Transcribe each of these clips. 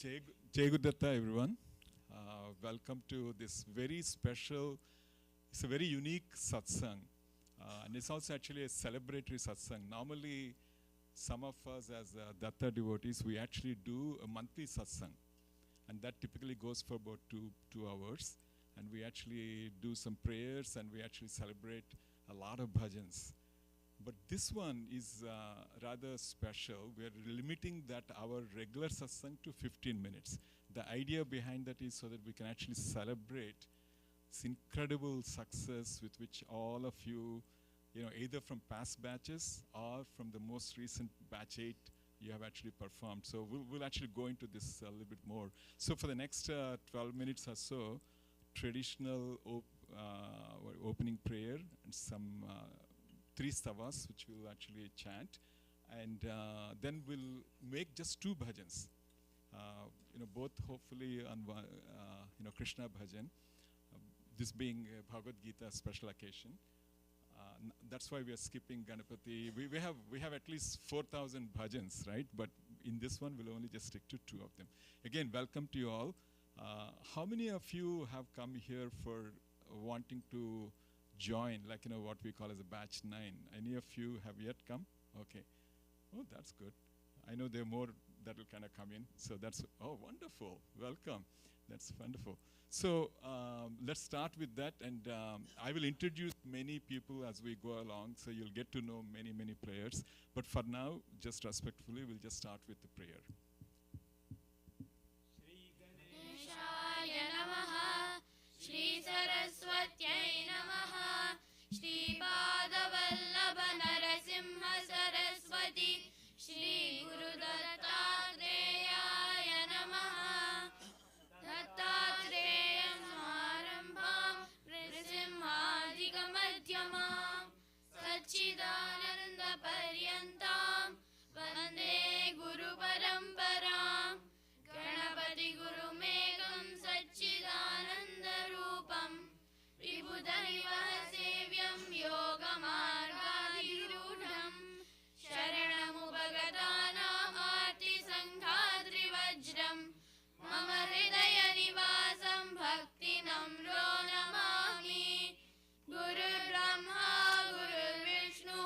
Jai Gurudatta, everyone. Welcome to this very special, it's a very unique satsang. And it's also actually a celebratory satsang. Normally, some of us as Datta devotees, we actually do a monthly satsang. And that typically goes for about two hours. And we actually do some prayers and we actually celebrate a lot of bhajans. But this one is rather special. We are limiting that our regular satsang to 15 minutes. The idea behind that is so that we can actually celebrate this incredible success with which all of you, either from past batches or from the most recent batch 8, you have actually performed. So we'll actually go into this a little bit more. So for the next 12 minutes or so, traditional opening prayer and some 3 stavas which we'll actually chant, and then we'll make just 2 bhajans, both hopefully on Krishna bhajan, this being a Bhagavad Gita special occasion. That's why we are skipping Ganapati. We have at least 4,000 bhajans, right? But in this one we'll only just stick to 2 of them. Again, welcome to you all. How many of you have come here for wanting to join, like what we call as a batch 9? Any of you have yet come? Okay. Oh, that's good. I know there are more that will kind of come in. So that's, oh, wonderful. Welcome. That's wonderful. So let's start with that. And I will introduce many people as we go along. So you'll get to know many, many prayers. But for now, just respectfully, we'll just start with the prayer. Shri Saraswatyai Namaha Shri Padavallabha Narasimha Saraswati Shri Guru Dattatreya Namaha Dattatreya Samarambham Nrisimhadika Madhyamam Sachidananda Paryantam Vande Guru Paramparam Ganapati Guru Megam Sachidananda Rupam Vibhudaiva Sevyam Yogamargadhirudham Sharanamubhagatanam Arti Sanghadri Vajram Mama Hridaya Nivasam Bhaktinam Ro Namami Guru Brahma Guru Vishnu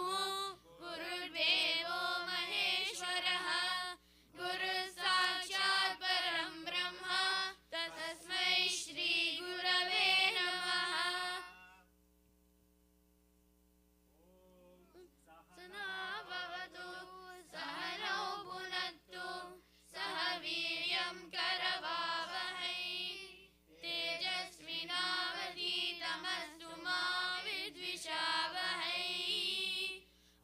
Guru Devo Maheshwaraha Guru Sakshat Param Brahma Tasmai Shri Gurave Namaha Sana Bhavatu Sahanau Bhunattu Saha Viryam Karavavahai Tejasvinavaditamastu Ma Vidvishavahai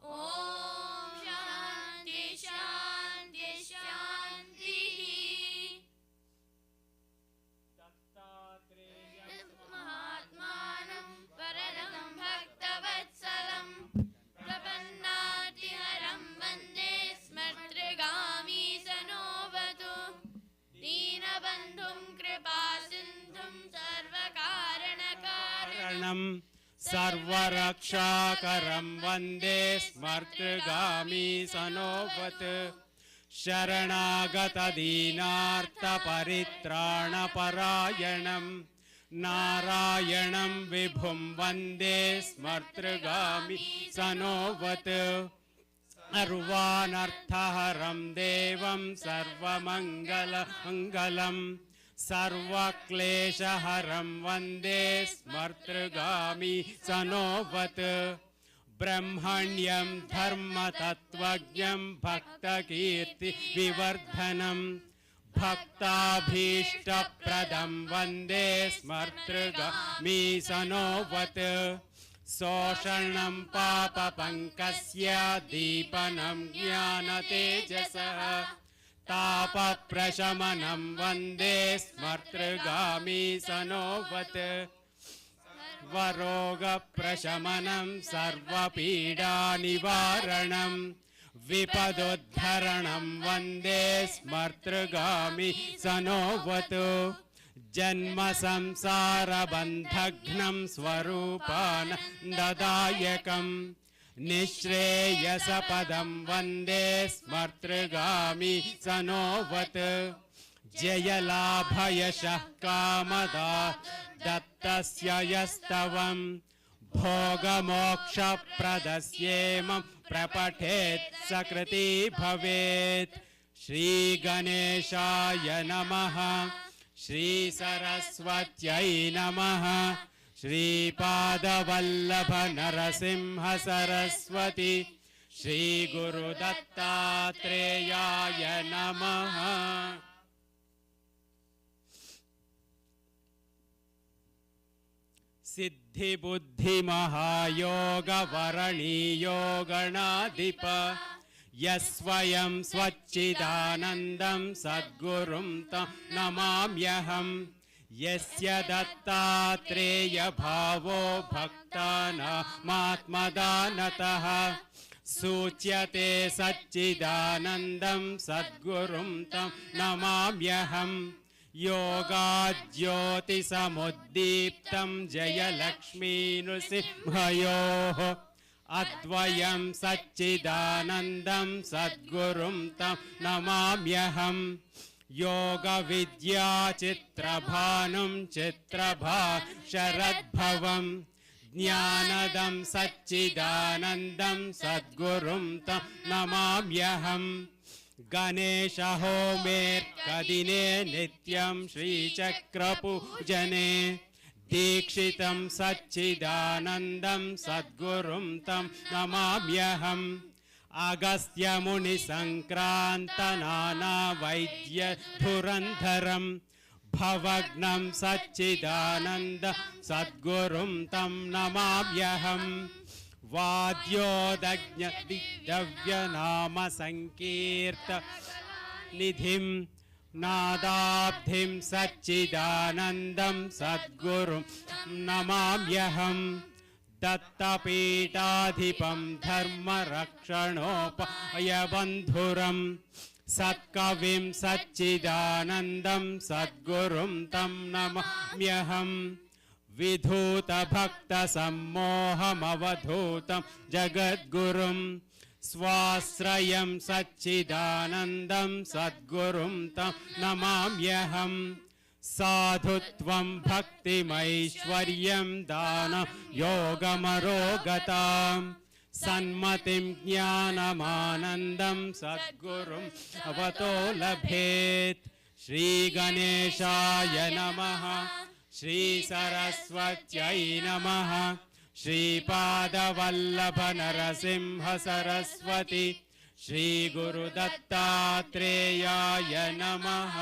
Om Shanti Shanti Shanti Mahatmanam Varanam Bhaktavatsalam Prapannatiharam Vande Smartrigami Sanovatu Deenabandhum Kripasindhum Sarvakaranakaranam Sarvarakshakaram Vande Smartrigami Sanovat Sharanagata Deenartha Paritrana Parayanam Narayanam Vibhum Vande Smartrigami Sanovat Arvanarthaharam Devam Sarvamangala Mangalam Sarvakleshaharam Vande Smartrigami Sanovat Brahmanyam Dharma Tattvajnam Bhakta Kirti Vivardhanam Bhaktabhishta Pradam Vande Smartrigami Sanovat Soshanam Papa Pankasya Deepanam Jnana Tejasa Tapa Prashamanam Vande Smartrigami Sanovat Varoga Prashamanam Sarva Pida Nivaranam Vipadodharanam Vande Smartrigami Sanovat Janma Samsara Bandhagnam Swarupanandadayakam Nishreyasapadam Vande Smartrigami Sanovat जयलाभयशः Kamada दत्तस्य यस्तवं भोगमोक्षप्रदस्येमं प्रपठेत् सकृती भवेत्। श्रीगणेशाय नमः। श्रीसरस्वत्यै नमः। श्रीपादवल्लभ नरसिंह सरस्वती श्रीगुरुदत्तात्रेयाय नमः। सिद्धिबुद्धिमहायोगवरणीयो गणाधिप यस्वयं स्वच्चिदानन्दं सद्गुरुं तं नमाम्यहं। यस्य दत्तात्रेयभावो भक्तानामात्मदानतः सूच्यते सच्चिदानन्दं सद्गुरुं तं नमाम्यहं। योगाज्योतिसमुद्दीप्तं जयलक्ष्मीनृसिंहयोः अद्वयं सच्चिदानन्दं सद्गुरुं तं नमाम्यहं। योगविद्याचित्रभानुं चित्रभाशरद्भवं ज्ञानदं सच्चिदानन्दं सद्गुरुं तं नमाम्यहं। गणेशहोमेर्कदिने नित्यं श्रीचक्रपूजने दीक्षितं सच्चिदानन्दं सद्गुरुं तं नमाम्यहम्। अगस्त्यमुनिसङ्क्रान्तनानावैद्यधुरन्धरं भवग्नं सच्चिदानन्दं सद्गुरुं तं नमाम्यहम्। वाद्योदज्ञदिव्यनामसङ्कीर्तनिधिं नादाब्धिं सच्चिदानन्दं सद्गुरुं नमाम्यहम्। दत्तपीठाधिपं धर्मरक्षणोपायबन्धुरं सत्कविं सच्चिदानन्दं सद्गुरुं तं नमाम्यहम्। विधूतभक्तसम्मोहमवधूतं जगद्गुरुं स्वाश्रयं सच्चिदानन्दं सद्गुरुं तं नमाम्यहम्। साधुत्वं भक्तिमैश्वर्यं दानं योगमरोगतां सन्मतिं ज्ञानमानन्दं सद्गुरुं अवतो लभेत्। श्रीगणेशाय नमः। श्रीसरस्वत्यै नमः। श्रीपादवल्लभ नरसिंह सरस्वती श्रीगुरुदत्तात्रेयाय नमः।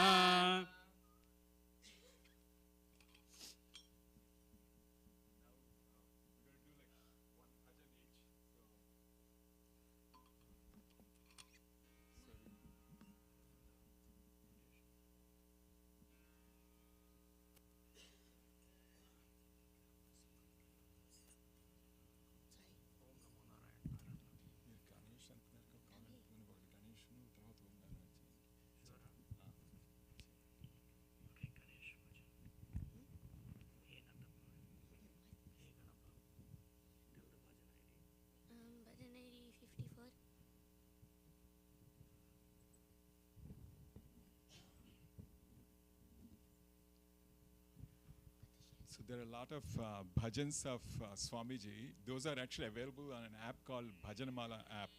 So there are a lot of bhajans of Swamiji. Those are actually available on an app called Bhajanamala app.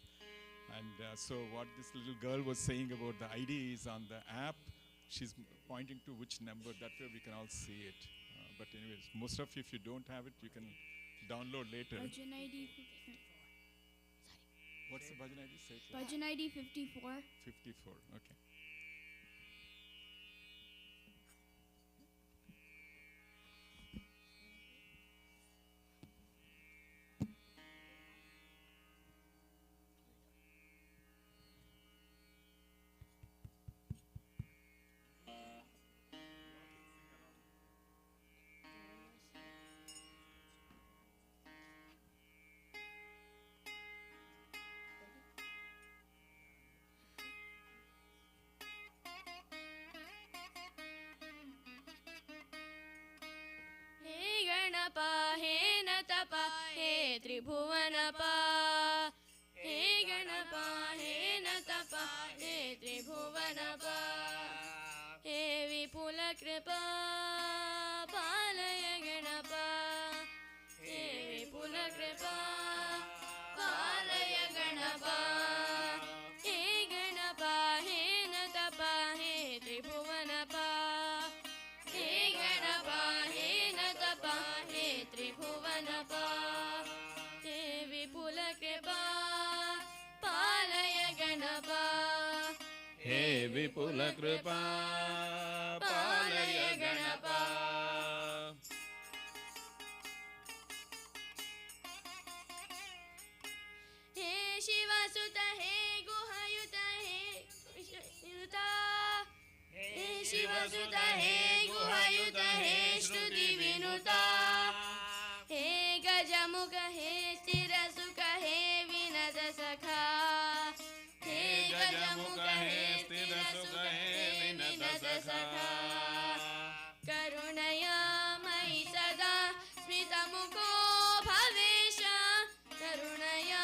And so what this little girl was saying about the ID is on the app. She's pointing to which number. That way we can all see it. But anyways, most of you, if you don't have it, you can download later. Bhajan ID 54. What's the bhajan ID? Say it. Bhajan ID 54. 54. Okay. हे नतपा हे त्रिभुवनपा हे गणपा हे नतपा हे त्रिभुवनपा हे कृपा पालय गणप हे विपुल कृपा पालय गणप हे गणप हे नतप हे त्रिभुवनप हे गणप हे नतप हे त्रिभुवनप हे विपुल कृपा पालय गणप हे विपुल कृपा पालय गणप हे शिवसुत हे गुहयुत हे युता हे शिवसुत हे गुहयुत हे श्रुति विनुता हे गजमुख हे स्थिरसुख हे विनद सखा हे गजमुख हे स्थिरसुख हे विनद सखा करुणया मयि सदा स्मितमुखो भवेश करुणया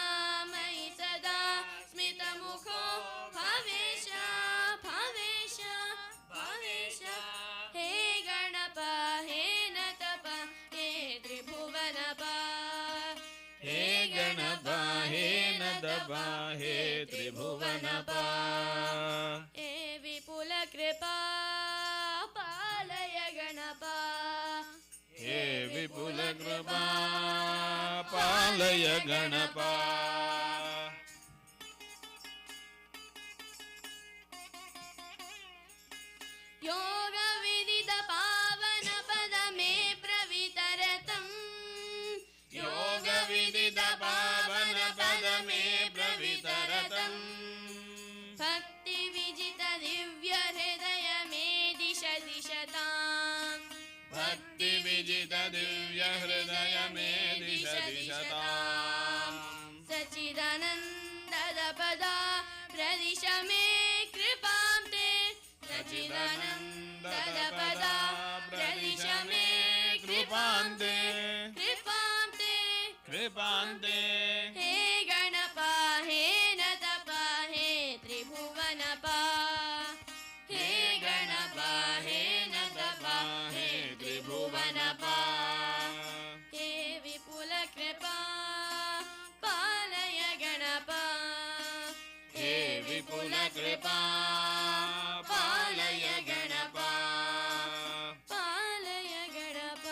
मयि सदा स्मितमुखो भवेश भवेश भवेश हे गणप हे नतप हे त्रिभुवनप हे गणप हे नतप हे त्रिभुवनप हे विपुल कृपा पालय गणप हे विपुल कृपा पालय गणप योग विदित पावन पद मे प्रवितरतम् योग विदित पावन पद मे प्रवितरतम् भक्ति विजित दिव्य हृदय मे दिश दिशताम् भक्ति विजित दिव्य हृदय मे दिश दिशताम् सच्चिदानन्द पदा प्रदिश मे कृपां ते सच्चिदानन्द पदा प्रदिश मे कृपां ते कृपां ते कृपां ते हे गणप हे नतप हे त्रिभुवनप हे गणप हे नतप हे त्रिभुवनप हे विपुल कृपा पालय गणप हे विपुल कृपा पालय गणप पालय गणप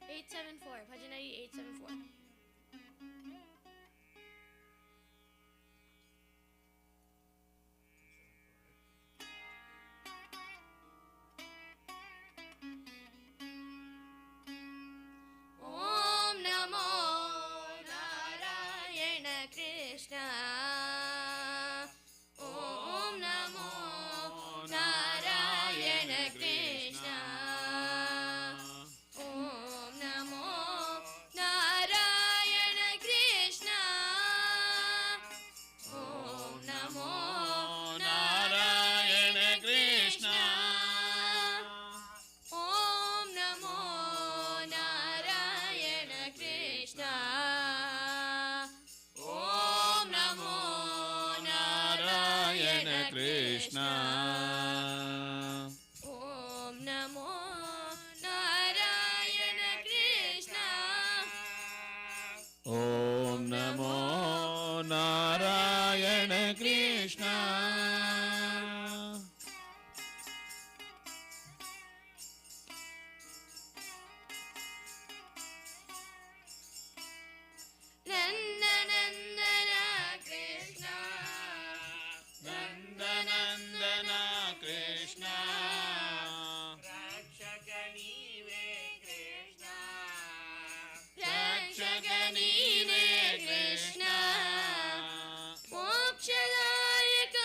Eight 874 Bhajan ID 874 Om Namo Narayana Krishna Om Namo Narayana Krishna Om Namo Narayana Krishna Om Namo Narayan Krishna Om Namo Narayana Krishna Om Namo Narayan Krishna Om Namo Narayana Krishna ॐ नमो नारायण कृष्ण Nandana Krishna नन्दनन्दन कृष्ण रक्षक नीवे कृष्ण मोक्षदायक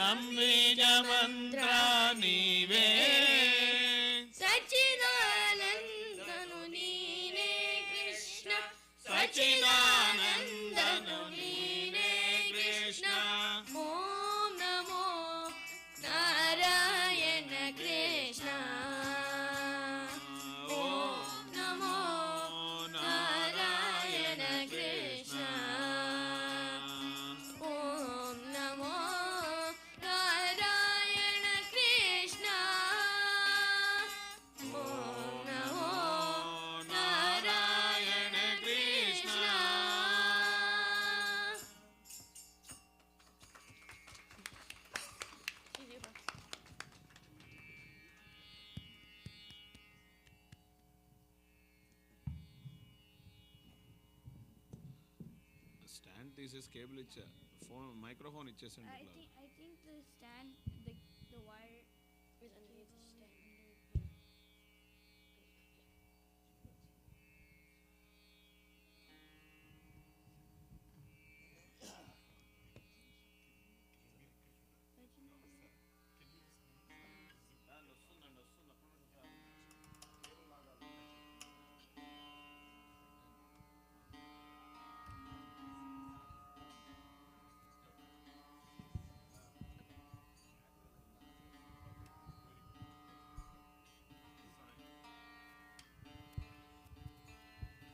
ನಂಬೀಜ ಮಂತ್ರ ನೀವೇ ಸಚ್ಚಿದಾನಂದನು ನೀನೇ ಕೃಷ್ಣ ಸಚ್ಚಿದಾನಂದನು ನೀನೇ ಕೃಷ್ಣ ಓಂ ನಮೋ ನಾರಾಯಣ ಕೃಷ್ಣ ಓಂ ನಮೋ ನಾರಾಯಣ ಕೃಷ್ಣ ಓಂ ನಮೋ ನಾರಾಯಣ ಕೃಷ್ಣ ಓಂ ನಮೋ ನಾರಾಯಣ ಕೃಷ್ಣ స్టాండ్ తీసేసి కేబుల్ ఇచ్చా ఫోన్ మైక్రోఫోన్ ఇచ్చేసండి I think the stand, the wire is under the stand.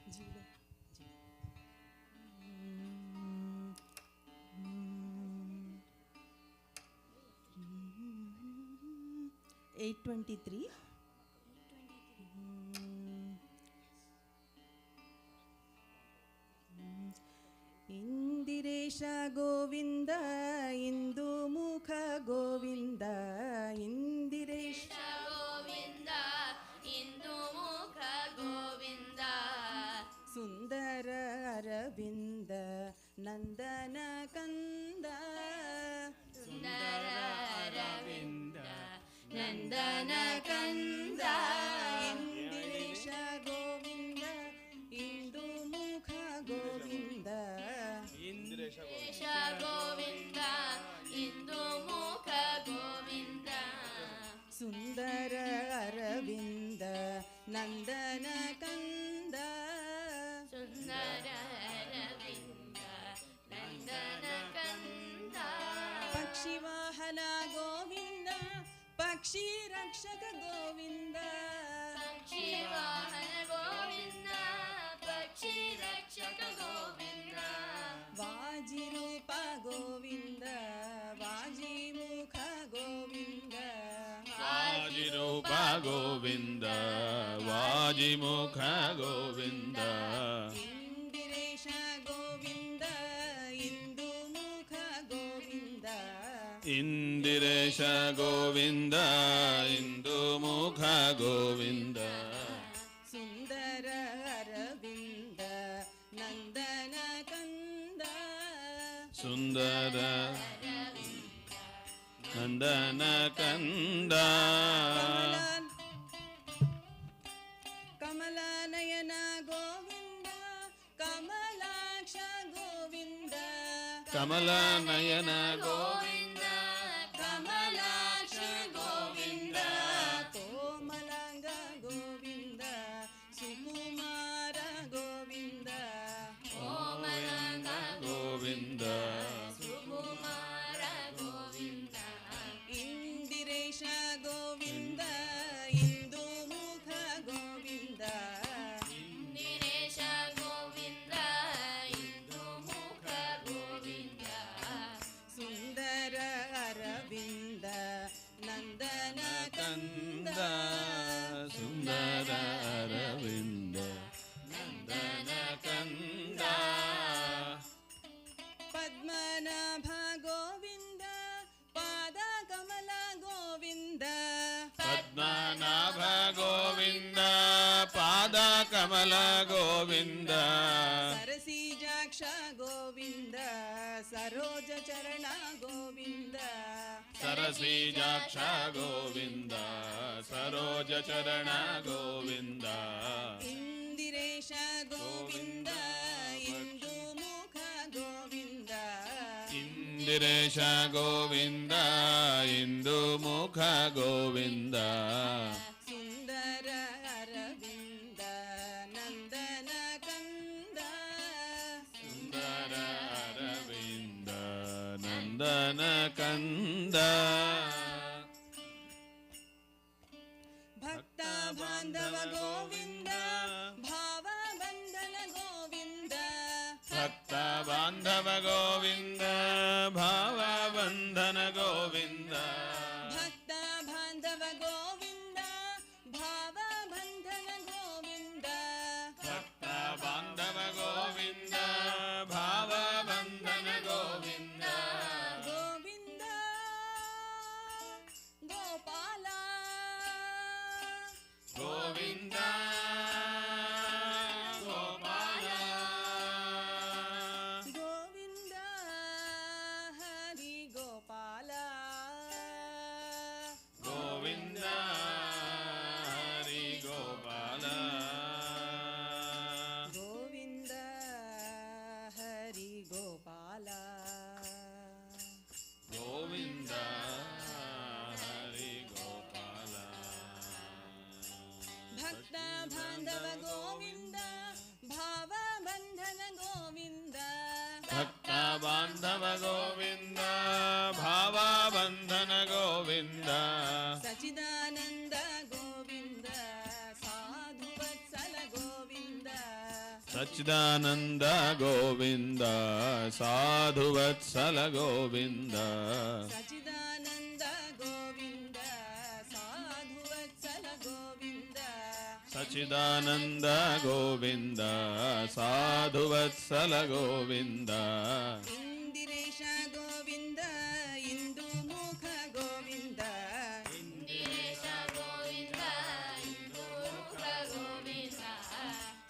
జీలో 823 ಇಂದಿರೇಶ ಗೋವಿಂದ ಇಂದು ಮುಖ ಗೋವಿಂದ ಇಂದಿರೇಶ ಗೋವಿಂದ ಇಂದು ಮುಖ ಗೋವಿಂದ ಸುಂದರ ಅರವಿಂದ ನಂದನ ಕಂದ ಸುಂದರ ಅರವಿಂದ ನಂದನ ಕಂದ ಇಂದಿರೇಶ ಗೋವಿಂದ ಇಂದು ಮುಖ ಗೋವಿಂದ ಇಂದ್ರೇಶ ಗೋವಿಂದ ಇಂದು ಮುಖ ಗೋವಿಂದ ಸುಂದರ ಅರವಿಂದ ನಂದನ ಕಂದ ಸುಂದರ ಅರವಿಂದ ನಂದನ ಕಂದ ಪಕ್ಷಿ ವಾಹನ ಗೋವಿಂದ ಪಕ್ಷಿ ರಕ್ಷಕ ಗೋವಿಂದ ಪಕ್ಷಿ ವಾಹನ ಗೋವಿಂದ ಪಕ್ಷಿ ರಕ್ಷಕ ಗೋವಿಂದ ವಾಜಿ ರೂಪ ಗೋವಿಂದ ವಾಜಿ ಮುಖ ಗೋವಿಂದ ವಾಜಿರೂಪ ಗೋವಿಂದ ವಾಜಿಮುಖ ಗೋವಿಂದ ಇಂದಿರೇಶ ಗೋವಿಂದ ಇಂದು ಮುಖ ಗೋವಿಂದ ಇಂದಿರೇಶ ಗೋವಿಂದ ಇಂದು ಮುಖ ಗೋವಿಂದ ಸುಂದರ ಅರವಿಂದ ನಂದನ ಕಂದ ಸುಂದರ ನಂದನ ಕಂದ ಕಮಲಾನಯನ ಗೋವಿಂದ ಕಮಲಾಕ್ಷ ಗೋವಿಂದ ಕಮಲ ನಯನ ಗೋವಿಂದ ಕಮಲಾಕ್ಷ ಗೋವಿಂದ ಕೋಮಲಾಂಗ ಗೋವಿಂದ ಸುಕುಮಾರ ಗೋವಿಂದ ಕೋಮಲಾಂಗ ಗೋವಿಂದ ಸುಕುಮಾರ ಗೋವಿಂದ ಇಂದಿರೇಶ ಗೋವಿಂದ ಇಂದು ಮುಖ ಗೋವಿಂದ ಇಂದಿರೇಶ ಗೋವಿಂದ ಇಂದು ಮುಖ ಗೋವಿಂದ ಸುಂದರ ಅರವಿಂದ ನಂದನ ಕಂದ ಕಂದ ಸುಂದರ ಅರವಿಂದ ನಂದನ ಕಂದ ಪದ್ಮನಾಭ ಗೋವಿಂದ ಪಾದ ಕಮಲ ಗೋವಿಂದ ಪದ್ಮನಾಭ ಗೋವಿಂದ ಪಾದ ಕಮಲ ಗೋವಿಂದ ಸರಸೀಜಾಕ್ಷ ಗೋವಿಂದ ಸರೋಜ ಚರಣ ಗೋವಿಂದ ಸರಸೀಜಾಕ್ಷ ಗೋವಿಂದ ಸರೋಜ ಚರಣ ಗೋವಿಂದ ಇಂದಿರೇಶ ಗೋವಿಂದ ಇಂದು ಮುಖ ಗೋವಿಂದ ಇಂದಿರೇಶ ಗೋವಿಂದ ಇಂದು ಮುಖ ಗೋವಿಂದ ಸುಂದರ ಅರವಿಂದ ನಂದನ ಕಂದ ಸುಂದರ ಅರವಿಂದ ನಂದನ ಕಂದ ಭಕ್ತ ಬಾಂಧವ ಗೋವಿಂದ ಭಾವ ಬಂಧನ ಗೋವಿಂದ ಭಕ್ತ ಬಾಂಧವ ಗೋವಿಂದ ಭಾವ ಬಂಧನ ಗೋವಿಂದ ಭಕ್ತ ಬಾಂಧವ ಗೋವಿಂದ ಭಾವ ಬಂಧನ ಗೋವಿಂದ ಭಕ್ತ ಬಾಂಧವ ಗೋವಿಂದ ಭಾವ ಬಂಧನ ಗೋವಿಂದ ಗೋವಿಂದ ಗೋಪಾಲ ಗೋವಿಂದ ಗೋಪಾಲ ಗೋವಿಂದ ಹರಿ ಗೋಪಾಲ ಗೋವಿಂದ ಹರಿ ಗೋಪಾಲ ಗೋವಿಂದ ಹರಿ ಗೋಪಾಲ ಗೋವಿಂದ ಹರಿ ಗೋಪಾಲ ಭಕ್ತ ಬಾಂಧವ ಗೋವಿಂದ ಭಾವ ಬಂಧನ ಗೋವಿಂದ ಭಕ್ತ ಬಾಂಧವ ಗೋವಿಂದ ಭಾವ ಬಂಧನ ಗೋವಿಂದ ಸಚಿದಾನಂದ ಗೋವಿಂದ ಸಾಧು ವತ್ಸಲ ಗೋವಿಂದ ಸಚ್ಚಿದಾನಂದ ಗೋವಿಂದ ಸಾಧು ವತ್ಸಲ ಗೋವಿಂದ ಸಚಿದಾನಂದ ಗೋವಿಂದ ಸಾಧು ವತ್ಸಲ ಗೋವಿಂದ ಸಚ್ಚಿದಾನಂದ ಗೋವಿಂದ ಸಾಧು ವತ್ಸಲ ಗೋವಿಂದ ಇಂದಿರೇಶ ಗೋವಿಂದ ಇಂದು ಮುಖ ಗೋವಿಂದ ಇಂದಿರೇಶ ಗೋವಿಂದ ಇಂದು ಮುಖ ಗೋವಿಂದ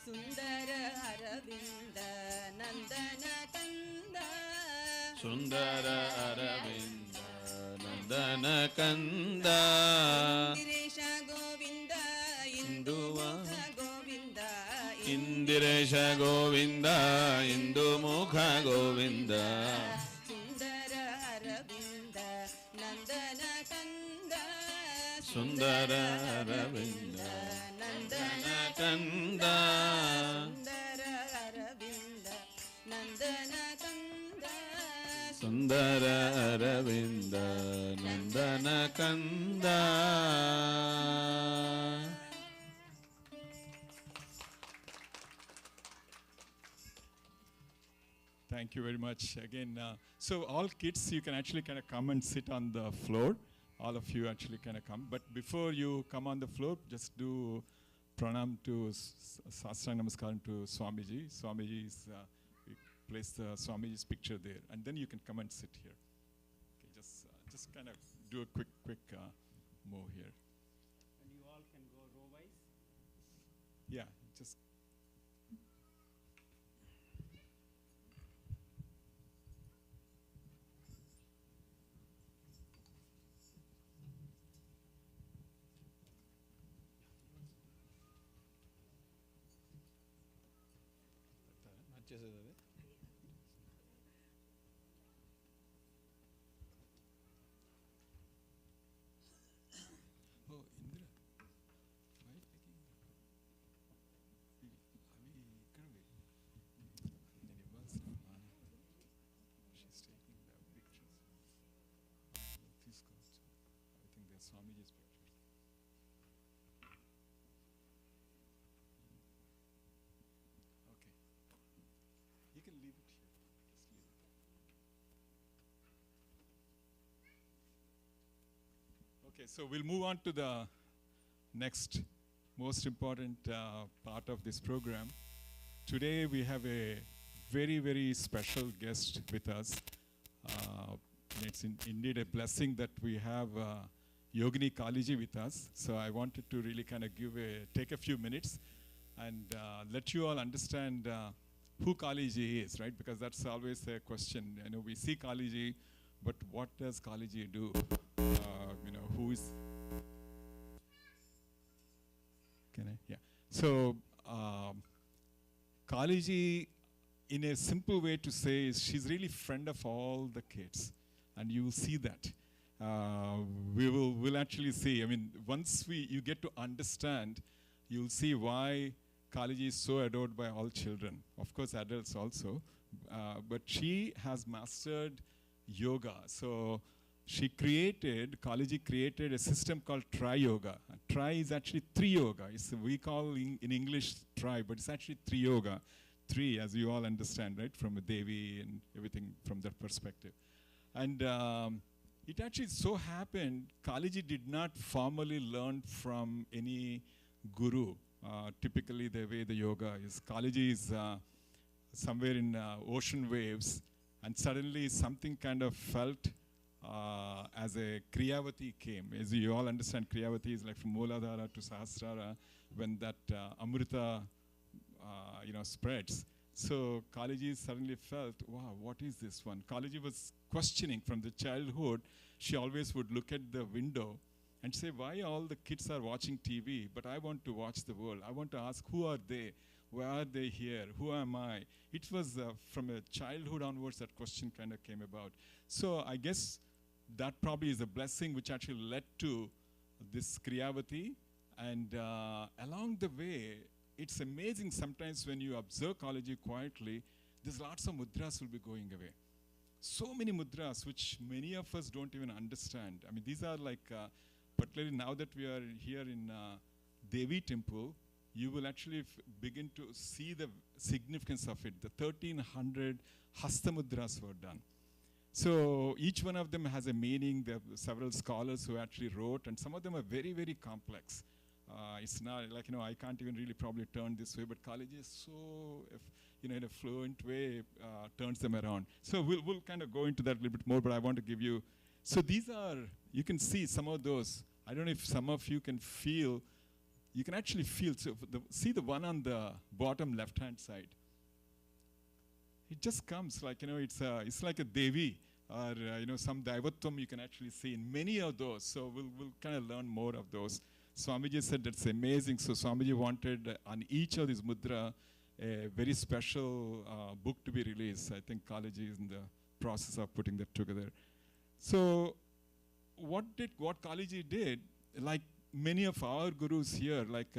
ಸುಂದರ ಅರವಿಂದ ನಂದನ ಕಂದ ಸುಂದರ ಅರವಿಂದ ನಂದನ ಕಂದ ಇಂದಿರೇಶ ಗೋವಿಂದ ಇಂದು ಮುಖ ಗೋವಿಂದ ಇಂದಿರೇಶ ಗೋವಿಂದ ಇಂದು ಮುಖ ಗೋವಿಂದ ಸುಂದರ ಅರವಿಂದ ನಂದನ ಕಂದ ಸುಂದರ ಅರವಿಂದ ನಂದನ ಕಂದ ಸುಂದರ ಅರವಿಂದ ನಂದನ ಕಂದ ಸುಂದರ ಅರವಿಂದ ನಂದನ ಕಂದ Thank you very much. Again, so all kids, you can actually kind of come and sit on the floor. All of you actually kind of come. But before you come on the floor, just do pranam to Sastra Namaskaram to Swamiji. Swamiji is, we place the Swamiji's picture there. And then you can come and sit here. Okay, just kind of do a quick move here. And you all can go row wise. Yeah, just. Oh, Indra, why taking the? She's taking the pictures. These girls, I think they're Swamiji's pictures. Okay, you can leave it here. Just leave it. Okay, so we'll move on to the next most important part of this program. Today we have a very special guest with us. It's indeed a blessing that we have Yogini Kaliji with us. So I wanted to really kind of take a few minutes and let you all understand who Kaliji is, right? Because that's always a question. You know, we see Kaliji, but what does Kaliji do? You know, who is? Can I? Yeah. So Kaliji in a simple way to say is she's really friend of all the kids, and you will see that. We'll actually see. I mean, once you get to understand, you'll see why Kalaji is so adored by all children. Of course, adults also. But she has mastered yoga. So Kalaji created a system called Tri Yoga. Tri is actually three yoga. We call in English Tri, but it's actually three yoga. Three, as you all understand, right, from Devi and everything from that perspective. And it actually so happened, Kalaji did not formally learn from any guru. Typically, the way the yoga is, Kalaji is somewhere in ocean waves, and suddenly something kind of felt as a Kriyavati came. As you all understand, Kriyavati is like from Mooladhara to Sahasrara, when that Amrita spreads. So Kalaji suddenly felt, wow, what is this one? Kalaji was questioning from the childhood. She always would look at the window and say, why all the kids are watching TV, but I want to watch the world. I want to ask, who are they? Why are they here? Who am I? It was from a childhood onwards that question kind of came about. So I guess that probably is a blessing which actually led to this Kriyavati. And along the way, it's amazing sometimes when you observe Kalaji quietly, there's lots of mudras will be going away. So many mudras which many of us don't even understand. I mean, these are like, particularly now that we are here in Devi Temple, you will actually begin to see the significance of it. The 1300 Hasta mudras were done. So each one of them has a meaning. There are several scholars who actually wrote, and some of them are very, very complex. It's not like, I can't even really probably turn this way, but Kalaji is so, in a fluent way, turns them around. So we'll kind of go into that a little bit more, but I want to give you, so these are, you can see some of those. I don't know if some of you can feel, you can actually feel, so see the one on the bottom left-hand side. It just comes like, it's like a Devi, or, some Daivatvam you can actually see in many of those. So we'll kind of learn more of those. Swamiji said that's amazing. So Swamiji wanted on each of these mudra a very special book to be released. I think Kalaji is in the process of putting that together. So what Kalaji did, like many of our gurus here, like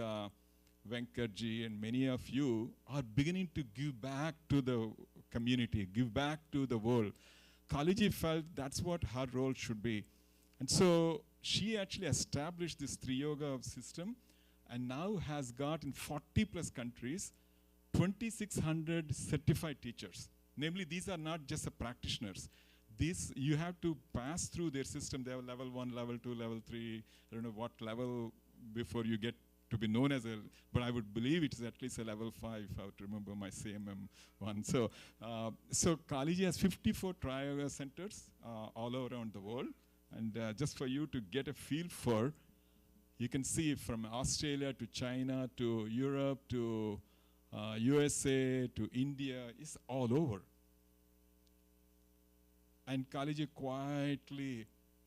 Venkatji and many of you, are beginning to give back to the community, give back to the world. Kalaji felt that's what her role should be. And so she actually established this Tri-Yoga system, and now has got in 40 plus countries, 2,600 certified teachers. Namely, these are not just the practitioners. These, you have to pass through their system. They have level 1, level 2, level 3, I don't know what level before you get to be known as a, but I would believe it is at least a level 5, if I would remember my CMM one. So, so Kalaji has 54 Tri-Yoga centers all around the world. And just for you to get a feel for, you can see from Australia to China to Europe to USA to India, it's all over. And Kalaji quietly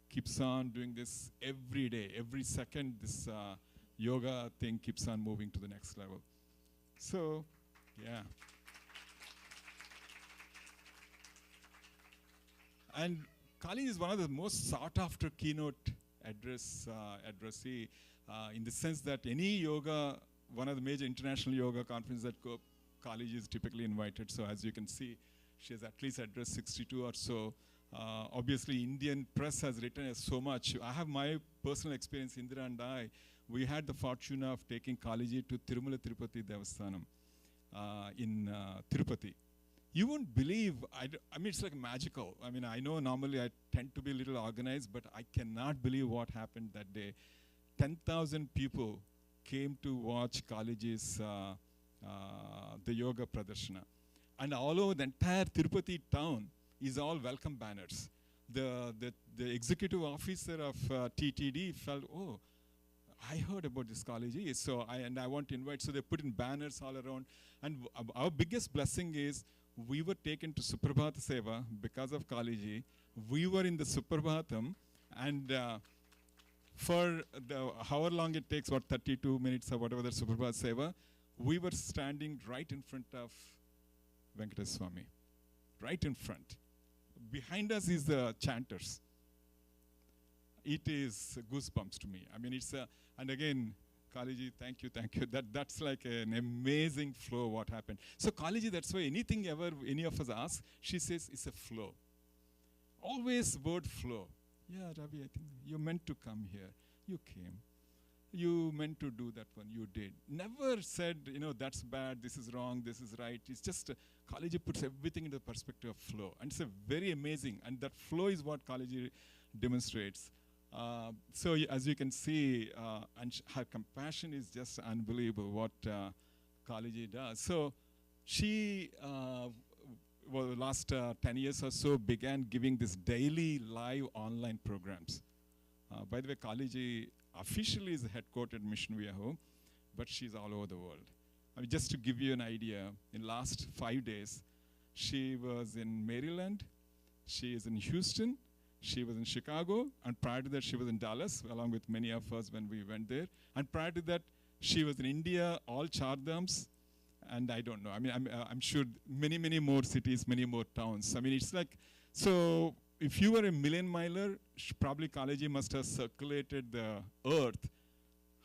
keeps on doing this every day. Every second, this yoga thing keeps on moving to the next level. So, yeah. And Kalaji is one of the most sought-after keynote addressee in the sense that any yoga, one of the major international yoga conferences that go, Kalaji is typically invited. So as you can see, she has at least addressed 62 or so. Obviously, Indian press has written so much. I have my personal experience, Indira and I, we had the fortune of taking Kalaji to Tirumala Tirupati Devasthanam in Tirupati. You won't believe, I mean, it's like magical. I mean, I know normally I tend to be a little organized, but I cannot believe what happened that day. 10,000 people came to watch Kalaji's, the yoga pradarshana. And all over the entire Tirupati town is all welcome banners. The executive officer of TTD felt, oh, I heard about this Kalaji, so I want to invite. So they put in banners all around. And our biggest blessing is, we were taken to Suprabhata Seva because of Kalaji. We were in the Suprabhatam, and for however long it takes, 32 minutes or whatever the Suprabhata Seva, we were standing right in front of Venkateswara Swami, right in front. Behind us is the chanters. It is goosebumps to me. I mean, it's a, and again, Kaliji, thank you. That's like an amazing flow what happened. So Kaliji, that's why anything ever any of us ask, she says it's a flow. Always word flow. Yeah, Ravi, I think you meant to come here. You came. You meant to do that one. You did. Never said, that's bad, this is wrong, this is right. It's just, Kaliji puts everything into the perspective of flow. And it's a very amazing, and that flow is what Kaliji demonstrates. So as you can see, and her compassion is just unbelievable what Kaliji does. So she, the last 10 years or so, began giving this daily live online programs. By the way, Kaliji officially is headquartered in Mission Via Home, but she's all over the world. I mean, just to give you an idea, in last 5 days, she was in Maryland, she is in Houston, she was in Chicago, and prior to that, she was in Dallas, along with many of us when we went there. And prior to that, she was in India, all Char Dhams, and I don't know. I mean, I'm sure many more cities, many more towns. I mean, it's like, so if you were a million miler, probably Kaliji must have circulated the earth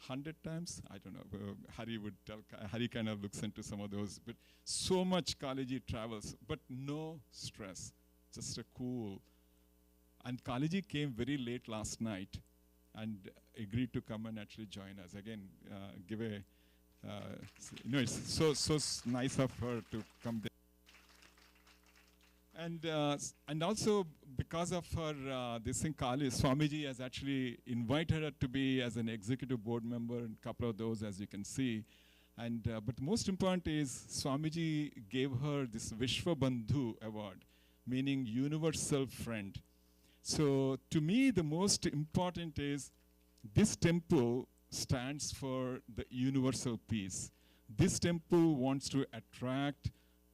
100 times. I don't know. Hari would tell. Hari kind of looks into some of those. But so much Kaliji travels, but no stress. Just a cool. And Kaliji came very late last night and agreed to come and actually join us. Again, give a, it's so nice of her to come there. And also because of her, this thing, Swamiji has actually invited her to be as an executive board member, and a couple of those, as you can see. And but the most important is Swamiji gave her this Vishwa Bandhu award, meaning universal friend. So to me, the most important is this temple stands for the universal peace. This temple wants to attract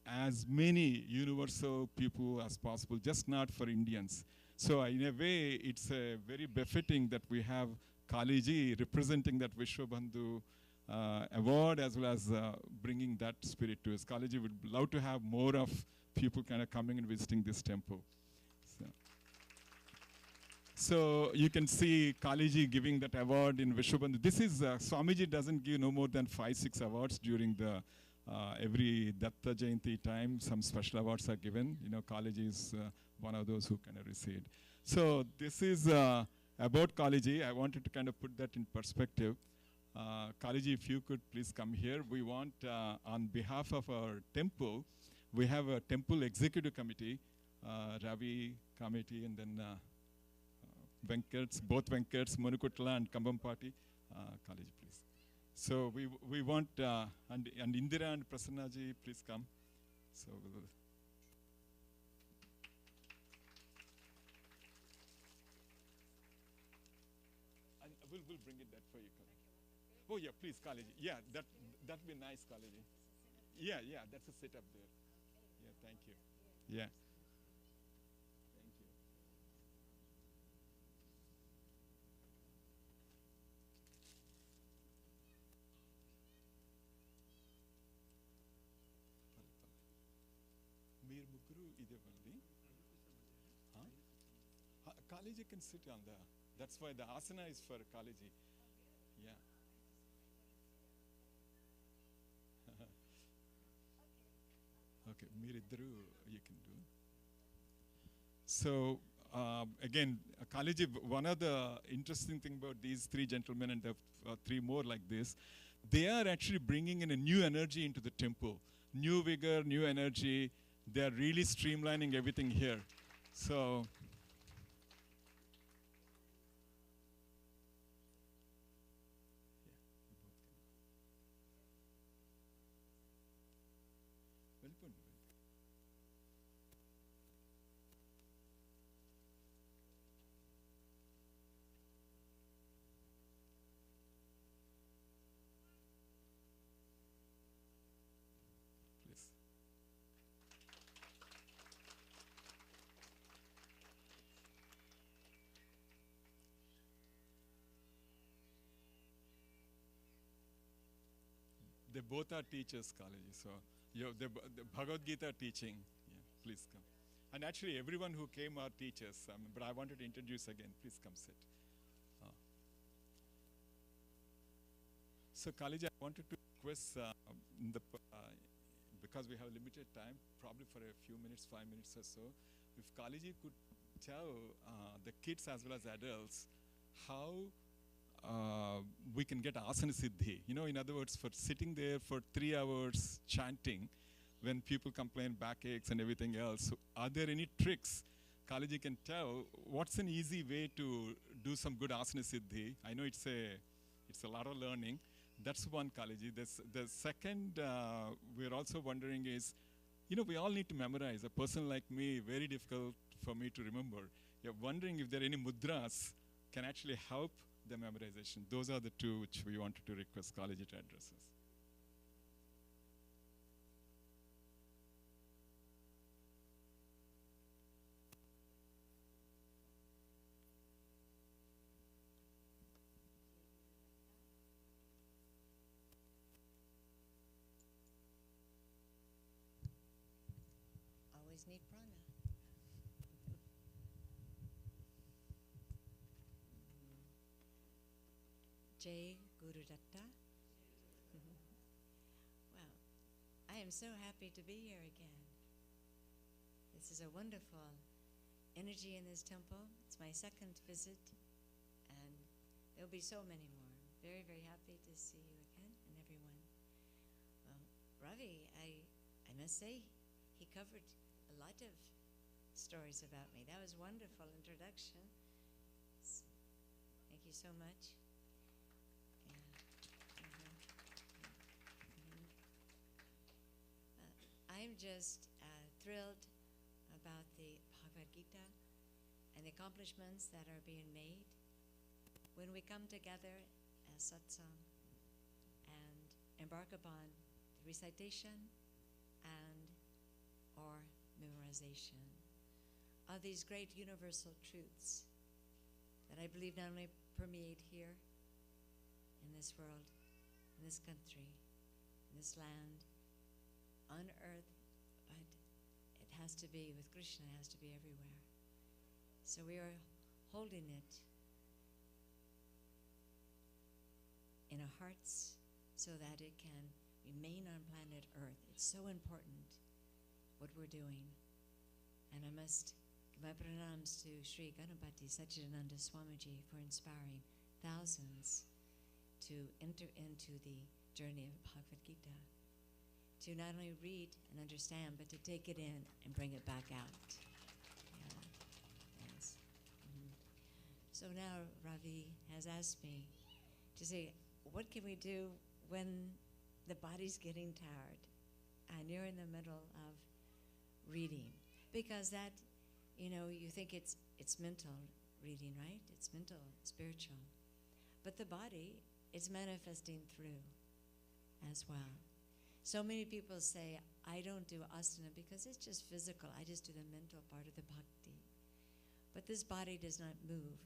as many universal people as possible, just not for Indians. So in a way, it's very befitting that we have Kaliji representing that Vishwabandhu award, as well as bringing that spirit to us. Kaliji would love to have more of people kind of coming and visiting this temple. So you can see Kaliji giving that award in Vishwabandhu. This is, Swamiji doesn't give no more than 5-6 awards during the every Datta Jayanti time. Some special awards are given. Kaliji is one of those who kind of received. So this is about Kaliji. I wanted to kind of put that in perspective. Kaliji, if you could please come here. We want, on behalf of our temple, we have a temple executive committee, Ravi committee, and then Venkats, both Venkats, Monukutla and Kambampati. Kaliji, please. So we want, and Indira and Prasannaji, please come. So we'll bring it that for you, Kaliji. Oh yeah, please, Kaliji. Yeah, that'd be nice, Kaliji. Yeah, that's a setup there. Yeah, thank you. Yeah. Thank you. Meer Muguru ide valli. Kaliji can sit on the, that's why the asana is for Kaliji. Yeah. Okay, Meeriddaru you can do. So again, Kaliji, one of the interesting thing about these three gentlemen and the three more like this, they are actually bringing in a new energy into the temple. New vigor, new energy. They are really streamlining everything here. So please. They both are teachers, Kaliji. So the Bhagavad Gita teaching. Yeah, please come. And actually, everyone who came are teachers. But I wanted to introduce again. Please come sit. So, Kaliji, I wanted to request because we have limited time, probably for a few minutes, 5 minutes or so, if Kaliji could tell the kids as well as adults how we can get asana siddhi. In other words, for sitting there for 3 hours chanting, when people complain backaches and everything else, are there any tricks Kaliji can tell? What's an easy way to do some good asana siddhi? I know it's a lot of learning. That's one, Kaliji. The second we're also wondering is, we all need to memorize. A person like me, very difficult for me to remember. You're wondering if there are any mudras can actually help the memorization. Those are the two which we wanted to request Kaliji to address us. Always need prana. Jai Guru Datta. Well, I am so happy to be here again. This is a wonderful energy in this temple. It's my second visit, and there'll be so many more. Very, very happy to see you again and everyone. Well, Ravi, I must say, he covered a lot of stories about me. That was a wonderful introduction. Thank you so much. I'm just thrilled about the Bhagavad Gita and the accomplishments that are being made when we come together as satsang and embark upon the recitation and or memorization of these great universal truths that I believe not only permeate here in this world, in this country, in this land, on earth, but it has to be, with Krishna, it has to be everywhere. So we are holding it in our hearts so that it can remain on planet Earth. It's so important what we're doing. And I must give my pranams to Sri Ganapati Satchidananda Swamiji for inspiring thousands to enter into the journey of Bhagavad Gita, to not only read and understand, but to take it in and bring it back out. Yeah. Yes. So now Ravi has asked me to say, what can we do when the body's getting tired and you're in the middle of reading? Because that, you think it's mental reading, right? It's mental, spiritual. But the body is manifesting through as well. So many people say, I don't do asana because it's just physical. I just do the mental part of the bhakti. But this body does not move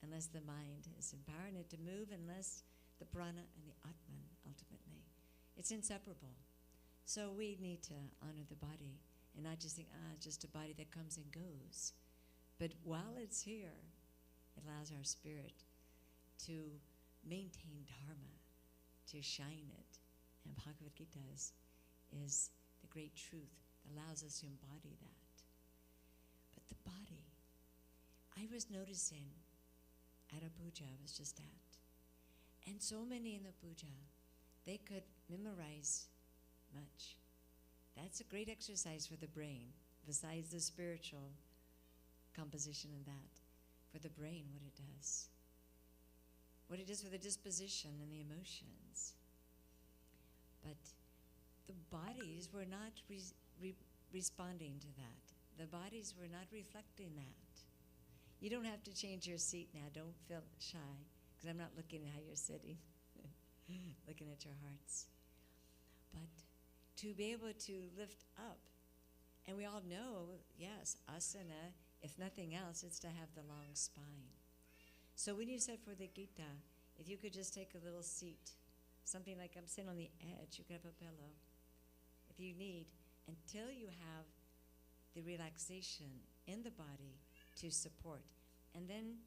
unless the mind is empowering it to move, unless the prana and the atman, ultimately. It's inseparable. So we need to honor the body and not just think, it's just a body that comes and goes. But while it's here, it allows our spirit to maintain dharma, to shine it. And Bhagavad Gita is the great truth that allows us to embody that. But the body, I was noticing at a puja I was just at, and so many in the puja, they could memorize much. That's a great exercise for the brain, besides the spiritual composition in that. For the brain, what it does for the disposition and the emotions. But the bodies were not responding to that. The bodies were not reflecting that. You don't have to change your seat now. Don't feel shy, because I'm not looking at how you're sitting, looking at your hearts. But to be able to lift up, and we all know, yes, asana, if nothing else, it's to have the long spine. So when you said for the Gita, if you could just take a little seat, something like I'm sitting on the edge, you could have a pillow. that you need until you have the relaxation in the body to support. And then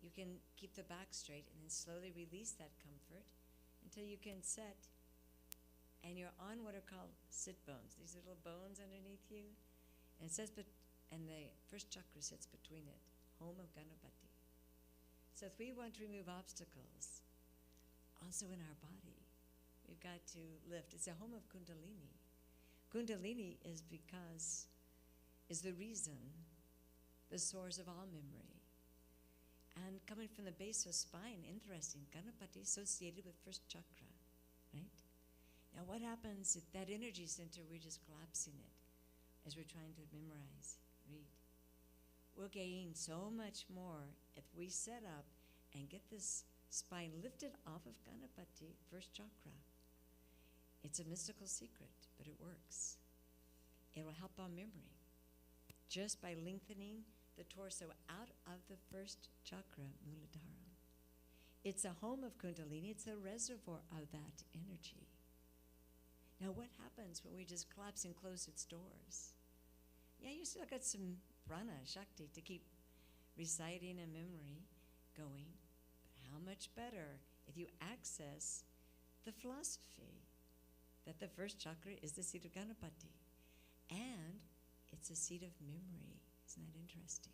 you can keep the back straight and then slowly release that comfort until you can sit and you're on what are called sit bones. These are little bones underneath you. And it says, and the first chakra sits between it, home of Ganapati. So if we want to remove obstacles, also in our body, we've got to lift. It's a home of Kundalini. Kundalini is the reason, the source of all memory. And coming from the base of spine, interesting, Ganapati associated with first chakra, right? Now what happens if that energy center, we're just collapsing it as we're trying to memorize, read. We'll gain so much more if we set up and get this spine lifted off of Ganapati, first chakra. It's a mystical secret, but it works. It will help our memory just by lengthening the torso out of the first chakra, Muladhara. It's a home of Kundalini. It's a reservoir of that energy. Now, what happens when we just collapse and close its doors? Yeah, you still got some prana, shakti, to keep reciting a memory going. But how much better if you access the philosophy that the first chakra is the seat of Ganapati. And it's a seat of memory. Isn't that interesting?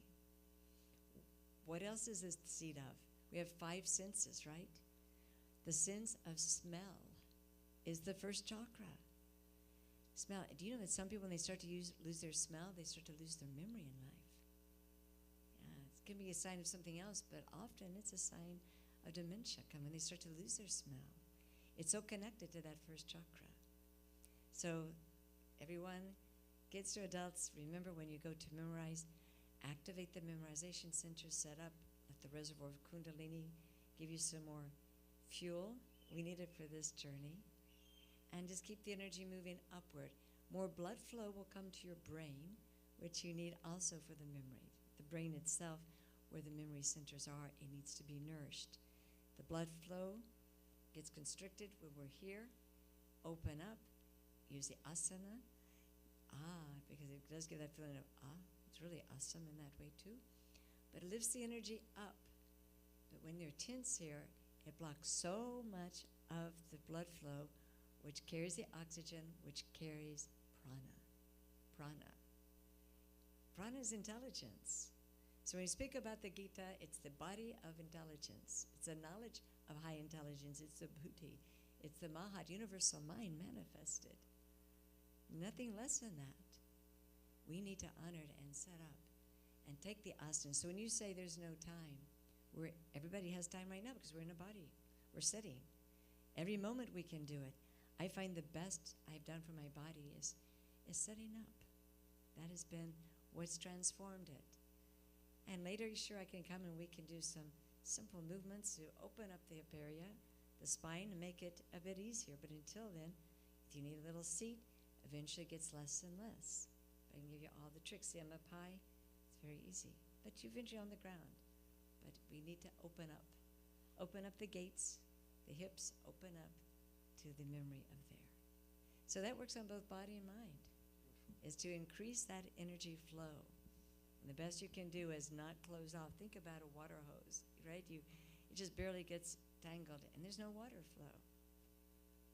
What else is this the seat of? We have 5 senses, right? The sense of smell is the first chakra. Smell. Do you know that some people, when they start to lose their smell, they start to lose their memory in life? Yeah, it can be a sign of something else, but often it's a sign of dementia when they start to lose their smell. It's so connected to that first chakra. So everyone, kids to adults, remember when you go to memorize, activate the memorization center, set up, let the reservoir of Kundalini give you some more fuel. We need it for this journey. And just keep the energy moving upward. More blood flow will come to your brain, which you need also for the memory. The brain itself, where the memory centers are, it needs to be nourished. The blood flow gets constricted when we're here. Open up. Use the asana. Because it does give that feeling of it's really awesome in that way too. But it lifts the energy up. But when you're tense here, it blocks so much of the blood flow, which carries the oxygen, which carries prana. Prana. Prana is intelligence. So when you speak about the Gita, it's the body of intelligence. It's the knowledge of high intelligence. It's the buddhi. It's the Mahat, universal mind manifested. Nothing less than that. We need to honor it and set up and take the asana. So when you say there's no time, everybody has time right now because we're in a body. We're sitting. Every moment we can do it. I find the best I've done for my body is setting up. That has been what's transformed it. And later, sure, I can come and we can do some simple movements to open up the hip area, the spine, and make it a bit easier. But until then, if you need a little seat, eventually it gets less and less. I can give you all the tricks. See, I'm up high. It's very easy. But you're eventually on the ground. But we need to open up. Open up the gates, the hips, open up to the memory of there. So that works on both body and mind, is to increase that energy flow. And the best you can do is not close off. Think about a water hose, right? It just barely gets tangled, and there's no water flow.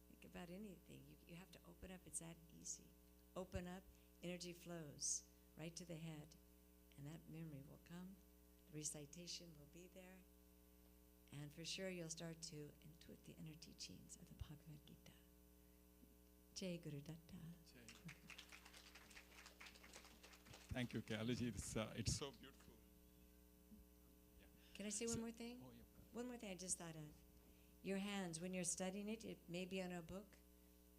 Think about anything. You have to open up. It's that easy. Open up, energy flows right to the head, and that memory will come. The recitation will be there, and for sure you'll start to intuit the inner teachings of the Bhagavad Gita. Jai Guru Datta. Thank you, Kalaji. It's so beautiful. Can I say one more thing? Oh, yeah. One more thing I just thought of. Your hands, when you're studying it, it may be on a book.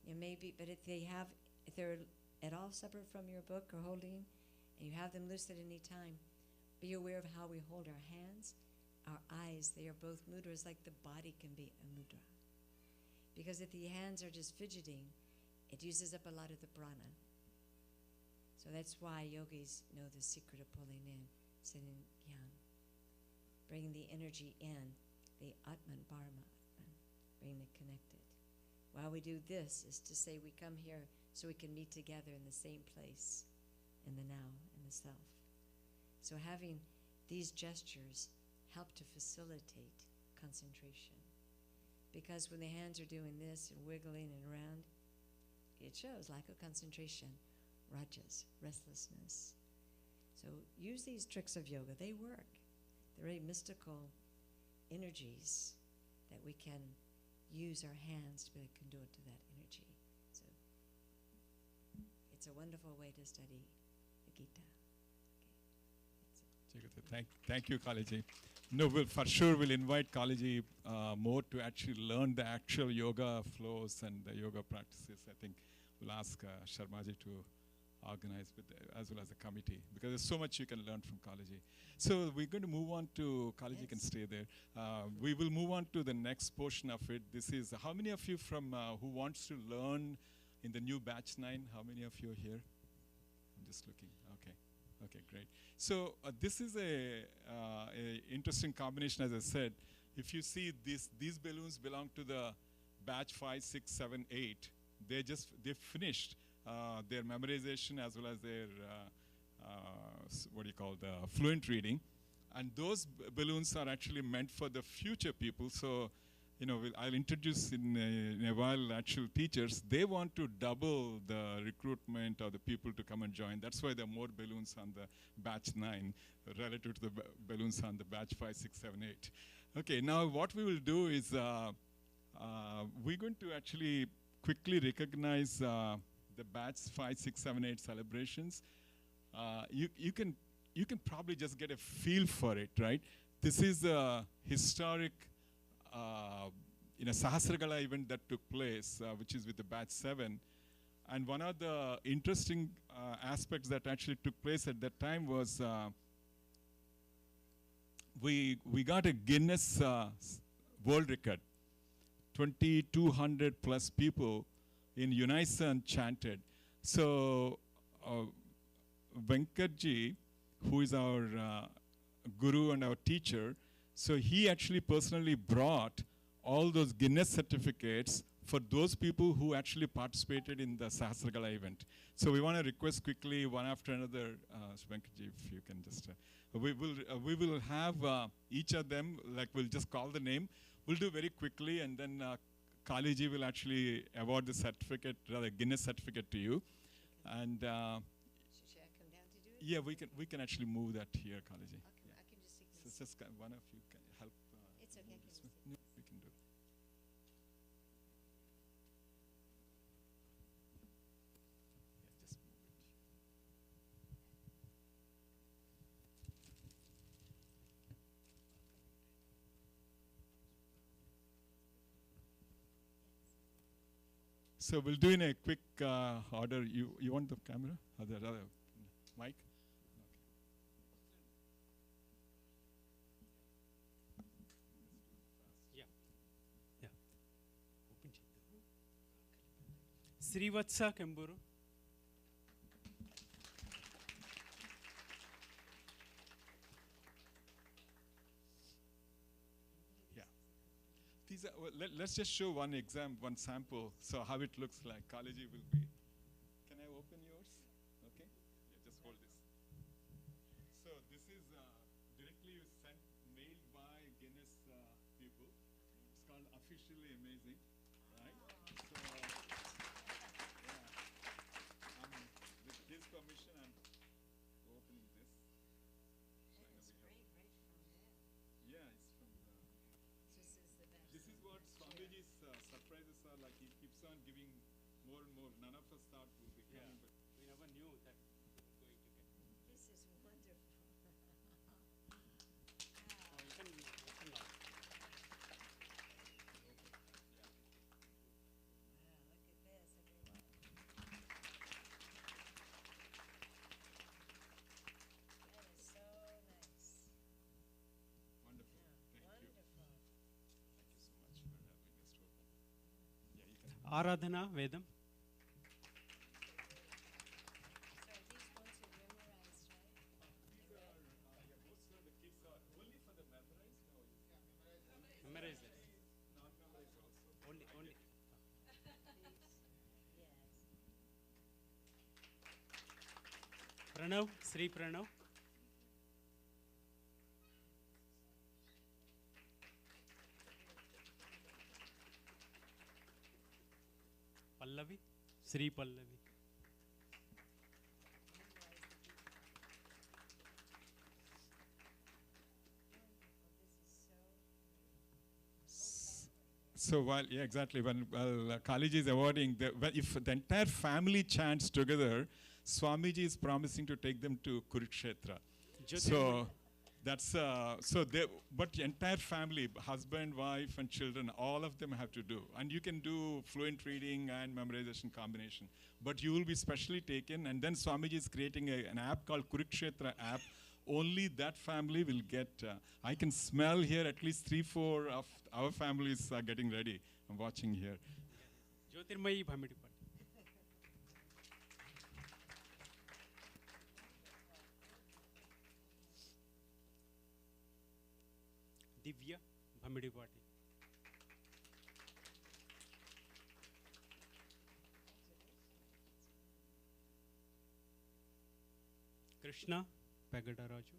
It may be, but if they're at all separate from your book or holding, and you have them loose at any time, be aware of how we hold our hands, our eyes. They are both mudras, like the body can be a mudra. Because if the hands are just fidgeting, it uses up a lot of the prana. So that's why yogis know the secret of pulling in, sitting yan. Bringing the energy in, the Atman, Parama Atman, bringing it connected. While we do this is to say we come here so we can meet together in the same place, in the now, in the self. So having these gestures help to facilitate concentration. Because when the hands are doing this and wiggling and around, it shows lack of concentration, rajas, restlessness. So use these tricks of yoga. They work. They're very mystical energies that we can use our hands to be a conduit to that energy. So it's a wonderful way to study the Gita. Thank you, Kalaji. No, for sure we'll invite Kalaji more to actually learn the actual yoga flows and the yoga practices. I think we'll ask Sharmaji to organize with as well as the committee, because there's so much you can learn from Kalaji. So we're going to move on to, Kalaji can stay there. We will move on to the next portion of it. This is, how many of you from who wants to learn in the new batch 9? How many of you are here? I'm just looking. Okay. Okay, great. So this is a interesting combination, as I said. If you see these balloons belong to the batch 5, 6, 7, 8. They finished their memorization as well as their the fluent reading, and those balloons are actually meant for the future people. So, I'll introduce in a while actual teachers. They want to double the recruitment of the people to come and join. That's why there are more balloons on the batch 9 relative to the balloons on the batch 5, 6, 7, 8. Okay, now what we will do is we're going to actually quickly recognize the batch 5, 6, 7, 8 celebrations. You can probably just get a feel for it, right? This is a historic Sahasragala event that took place, which is with the batch 7. And one of the interesting aspects that actually took place at that time was we got a Guinness World Record. 2,200 plus people in unison chanted. So Venkatji, who is our guru and our teacher, so he actually personally brought all those Guinness certificates for those people who actually participated in the Sahasragala event. So we want to request quickly, one after another, Venkatji, if you can just, we will have each of them, like we'll just call the name. We'll do very quickly, and then Kaliji will actually award the certificate, rather Guinness certificate to you. And Should I come down to do it? yeah, we can actually move that here, Kaliji. Okay, I can just So sequence. it's just one of you can help. It's okay, I move can this just one. No, we can do it. Yeah, just move it. So we'll do in a quick order. You want the camera? Or the other mic? Open చేద్దాం. Srivatsa కెంబూరు. These are, well, let's just show one sample, so how it looks like. Kalaji will be. Can I open yours? Okay. Yeah, just hold this. So this is directly mailed by Guinness people. It's called Officially Amazing, right? So yeah, with his permission, I'm opening this. It's great, right from there. Yeah, it's from. This is the best. This is what Swamiji's surprises are like. He keeps on giving more and more. None of us thought would be coming, but We never knew that we were going to get. This is wonderful. You can open now. Wow, look at this, everyone. That is so nice. wonderful. Yeah, Thank you. wonderful. Thank you so much for helping us to open. Yeah, you can. ఆరాధన వేదం. So are these ones you memorized, right? These are most of the kids are only for the memorized. No, Memorize it. non-memorized also. Only. These, yes. Pranav, Sri Pranav. Pallavi, Sri Pallavi. So while, yeah, exactly, when Khaliji is awarding, if the entire family chants together, Swamiji is promising to take them to Kurukshetra. So that's, but the entire family, husband, wife, and children, all of them have to do. And you can do fluent reading and memorization combination. But you will be specially taken, and then Swamiji is creating an app called Kurukshetra app. Only that family will get, I can smell here at least 3-4 of our families are getting ready. I'm watching here. Jyotirmayi Bhamidipati. Divya Bhamidipati. Krishna Pagada Raju.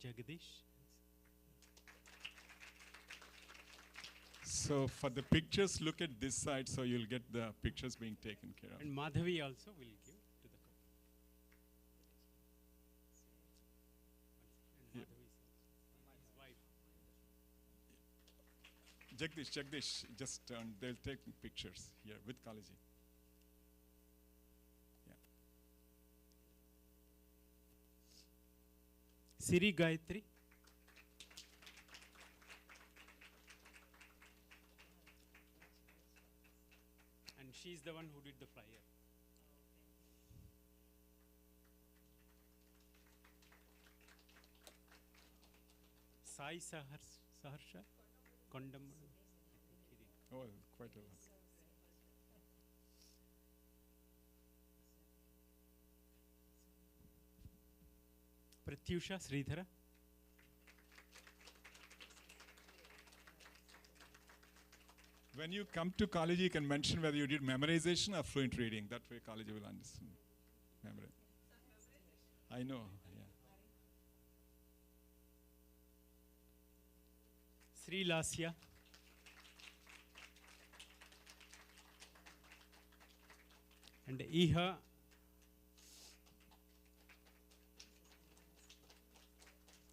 Jagdish. So for the pictures, look at this side, so you'll get the pictures being taken care of. And Madhavi also will give to the couple. And Yeah. Madhavi is his wife. Jagdish, just turn. They'll take pictures here with Kalaji. Yeah. Siri Gayatri. And she's the one who did the flyer. Sai Saharsha. Kondam. Oh, quite a lot. Pratyusha Sridhara. When you come to college, you can mention whether you did memorization or fluent reading. That way, college will understand. Memorize. I know. Yeah. Sri Lasya. And Iha.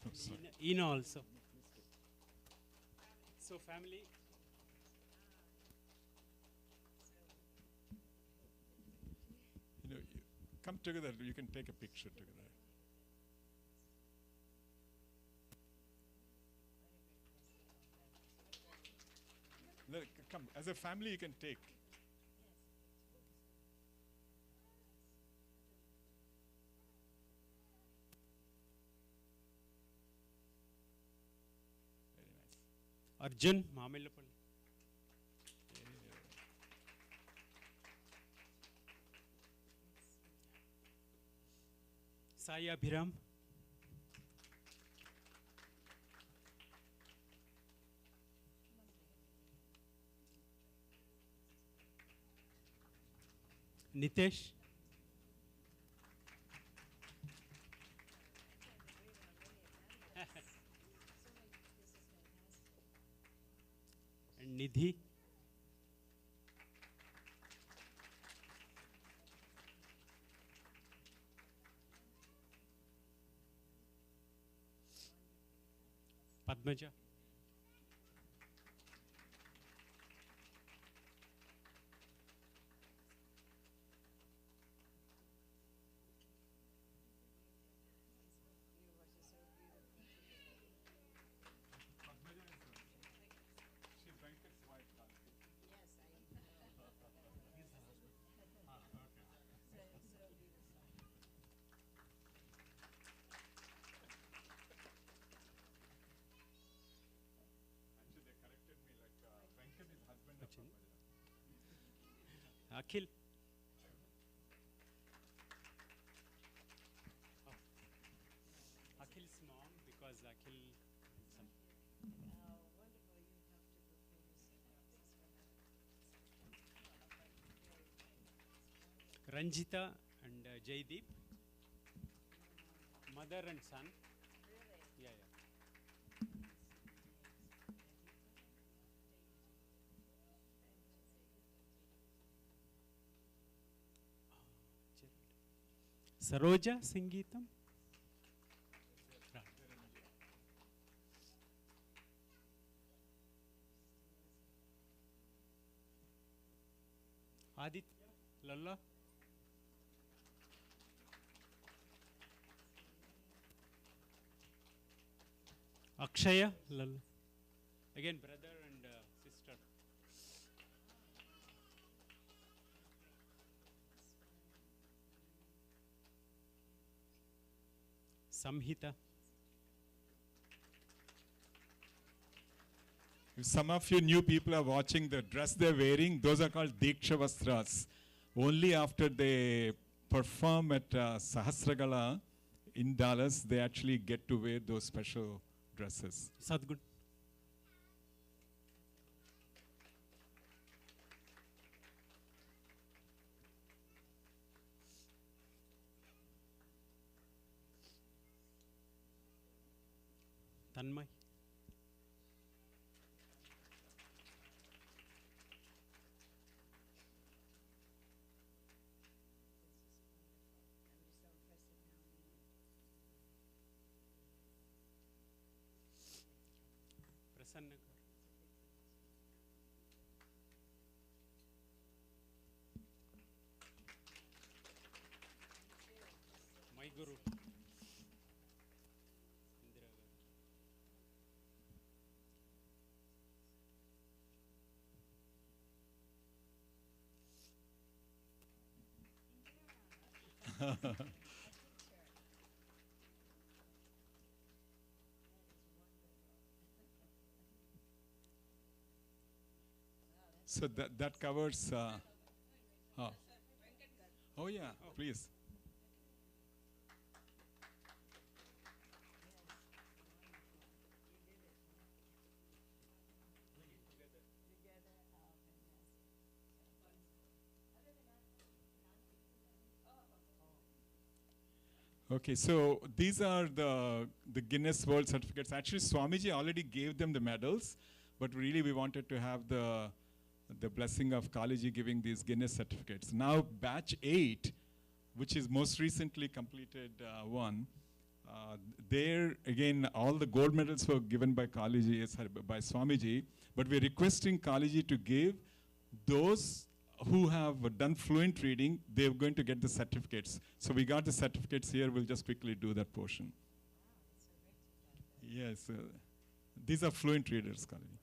Oh, sorry. Ina also. So family. You know, you come together. You can take a picture together. Come, as a family, you can take. Very nice. Arjun Mamellapalli. Sai Abhiram. Nitesh. And Nidhi. Padmaja. Akhil. Akhil's mom, because Akhil. Ranjita and Jaydeep. Mother and son. Yeah, yeah. Saroja Sangeetam. Aditya Lalla. Akshaya Lalla. Again, brother and sister. Samhita. If some of you new people are watching, the dress they're wearing, those are called Diksha Vastras. Only after they perform at Sahasragala in Dallas, they actually get to wear those special dresses. Sadgun. Tanmay. Prasanna. My Guru. Indira Garu. So that covers. Oh. Oh yeah, please. Okay, so these are the Guinness World Certificates. Actually, Swamiji already gave them the medals, but really we wanted to have the blessing of Kaliji giving these Guinness certificates. Now, batch 8, which is most recently completed one, there again all the gold medals were given by Kaliji, by Swamiji, but we're requesting Kaliji to give those who have done fluent reading, they're going to get the certificates. So we got the certificates here. We'll just quickly do that portion. Yes, these are fluent readers, Kaliji.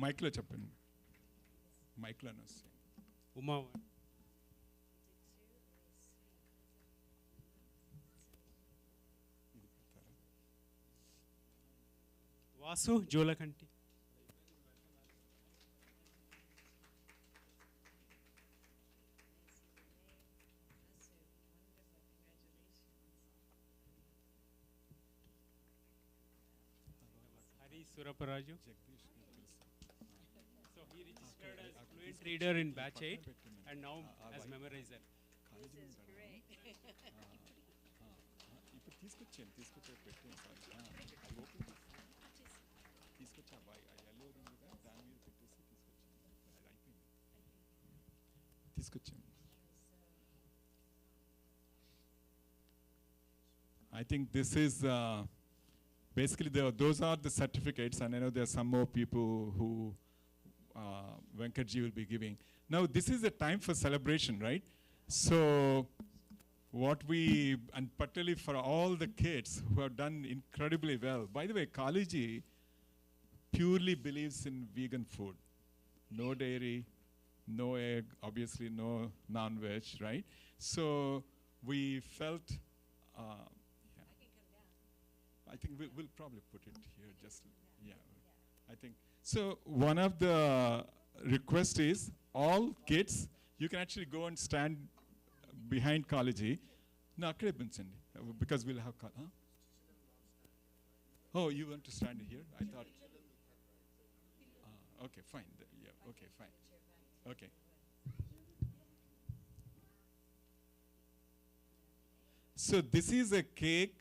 Michael చెప్పండి మైక్లో వస్తాయి Uma. Vasu Jolakanti. Hari Suraparaju. So he registered as fluent reader in batch 8 and now as memorizer. This is great. ఇప్పుడు తీసుకొచ్చాను పెట్టాను తీసుకొచ్చా అబ్బాయి yellow ఉంది కదా దాని మీద పెట్టేసి తీసుకొచ్చాను అది అయిపోయింది తీసుకొచ్చాను I think this is basically those are the certificates, and I know there are some more people who Venkatji will be giving. Now this is a time for celebration, right? So what we, and particularly for all the kids who have done incredibly well. By the way, Kaliji purely believes in vegan food. No dairy, no egg, obviously no non-veg, right? So we felt, yeah. I think we'll probably put it here, just, yeah. I think, so one of the requests is all kids, you can actually go and stand behind college. No, akkade pinchandi, because we'll have, huh? Oh, you want to stand here? I thought. Okay, fine. Yeah, okay, fine. Okay. So this is a cake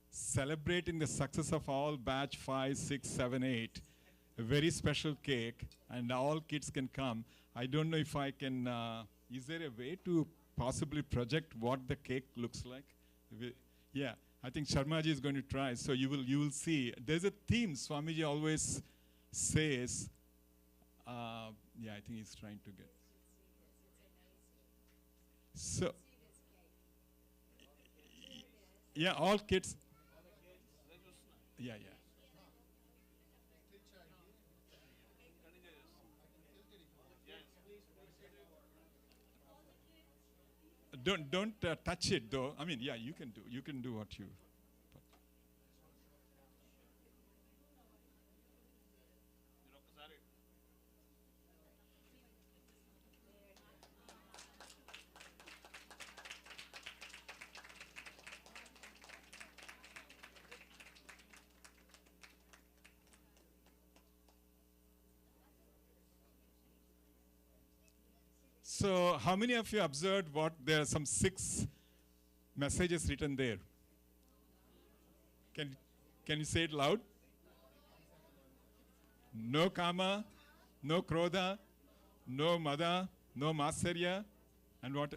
celebrating the success of all batch 5, 6, 7, 8. A very special cake, and all kids can come. I don't know if I can, is there a way to possibly project what the cake looks like? Yeah, I think Sharmaji is going to try. So you will see. There's a theme Swamiji always says. Yeah, I think he's trying to get. So, yeah, all kids. Yeah, yeah. Don't touch it though. I mean, yeah, you can do what you. So how many of you observed what there are some 6 messages written there? Can you say it loud? No kama, no krodha, no mada, no matsarya, and what?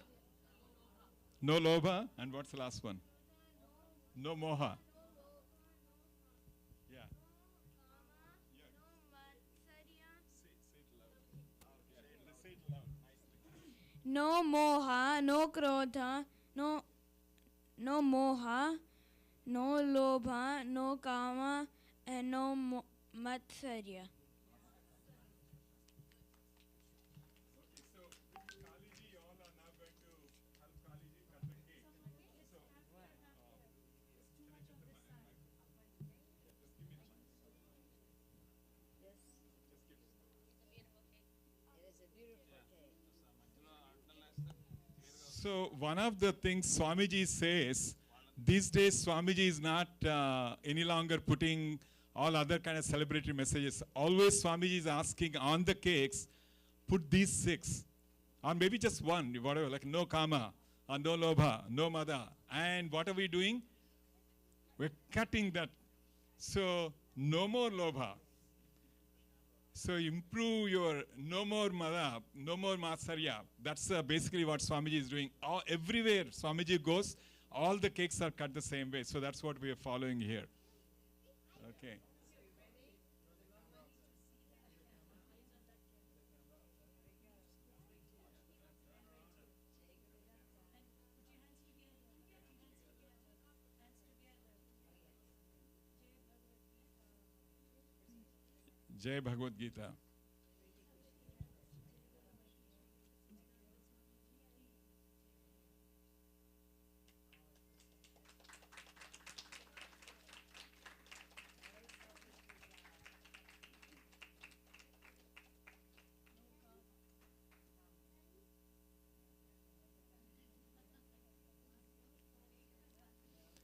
No lobha, and what's the last one? No moha. Yeah. No moha, no krodha, no moha, no lobha, no kama, and no matsarya. So one of the things Swamiji says, these days Swamiji is not any longer putting all other kind of celebratory messages. Always Swamiji is asking on the cakes, put these 6, or maybe just one, whatever, like no kama, or no lobha, no mada. And what are we doing? We're cutting that. So no more lobha. So improve your no more mada, no more matsarya. That's basically what Swamiji is doing. Everywhere Swamiji goes, all the cakes are cut the same way. So that's what we are following here. Okay. Jai Bhagavad Gita.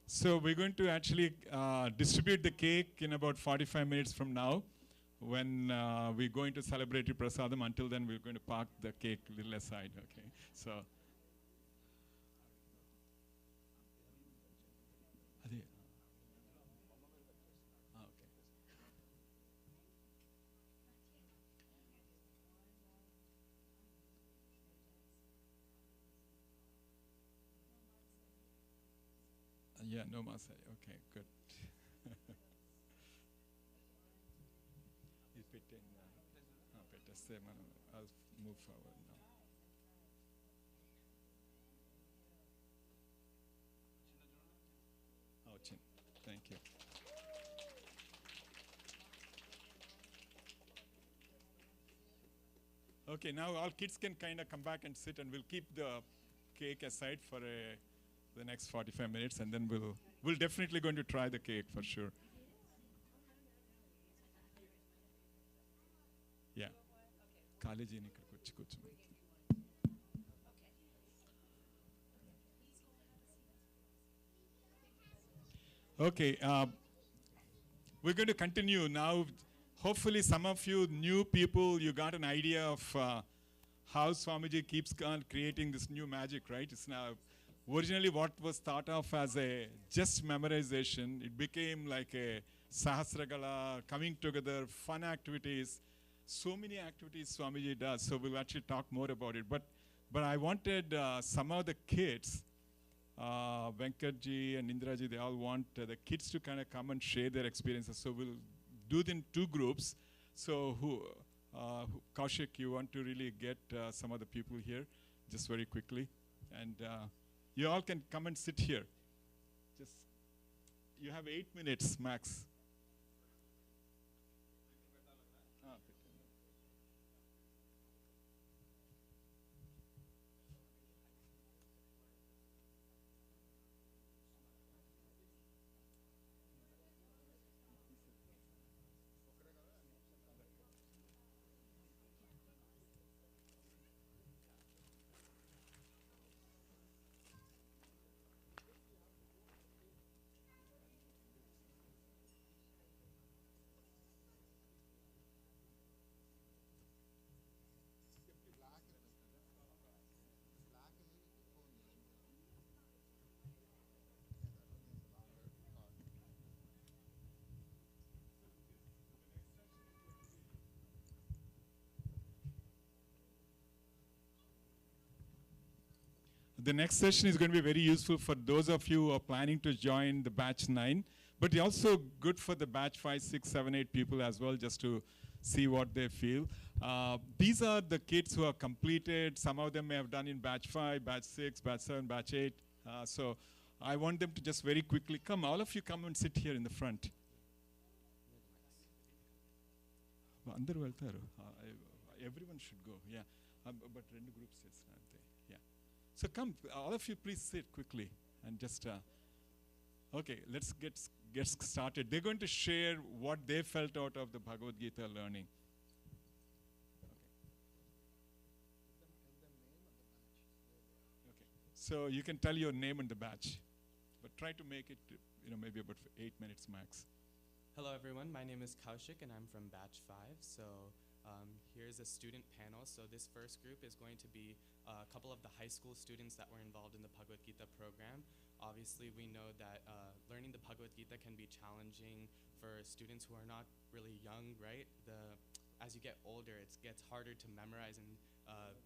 So we're going to actually distribute the cake in about 45 minutes from now, when we're going to celebrate Prasadam. Until then, we're going to park the cake a little aside, okay? So. Okay. Yeah, no masai. Okay, good. I'll move forward now. Oh, chin. Thank you. Okay, now all kids can kind of come back and sit, and we'll keep the cake aside for the next 45 minutes, and then we'll definitely going to try the cake for sure. Yeah. College in Okay, we're going to continue now. Hopefully, some of you new people, you got an idea of how Swamiji keeps on creating this new magic, right? It's now originally what was thought of as a just memorization. It became like a Sahasragala, coming together, fun activities. So many activities Swamiji does. So we'll actually talk more about it. But I wanted some of the kids. Venkatji and Indraji, they all want the kids to kind of come and share their experiences. So we'll do it in two groups. So Kaushik, you want to really get some of the people here just very quickly. And you all can come and sit here. Just, you have 8 minutes max. The next session is going to be very useful for those of you who are planning to join the batch 9, but also good for the batch 5, 6, 7, 8 people as well, just to see what they feel. These are the kids who have completed. Some of them may have done in batch 5, batch 6, batch 7, batch 8. So I want them to just very quickly come. All of you come and sit here in the front. Everyone should go, yeah. But rendu groups yes. Yeah. So come, all of you please sit quickly and just, okay, let's get started. They're going to share what they felt out of the Bhagavad Gita learning. Okay. So you can tell your name and the batch, but try to make it, maybe about 8 minutes max. Hello everyone, my name is Kaushik and I'm from batch 5. So here's a student panel. So this first group is going to be a couple of the high school students that were involved in the Bhagavad Gita program. Obviously we know that learning the Bhagavad Gita can be challenging for students who are not really young, right? As you get older, it gets harder to memorize and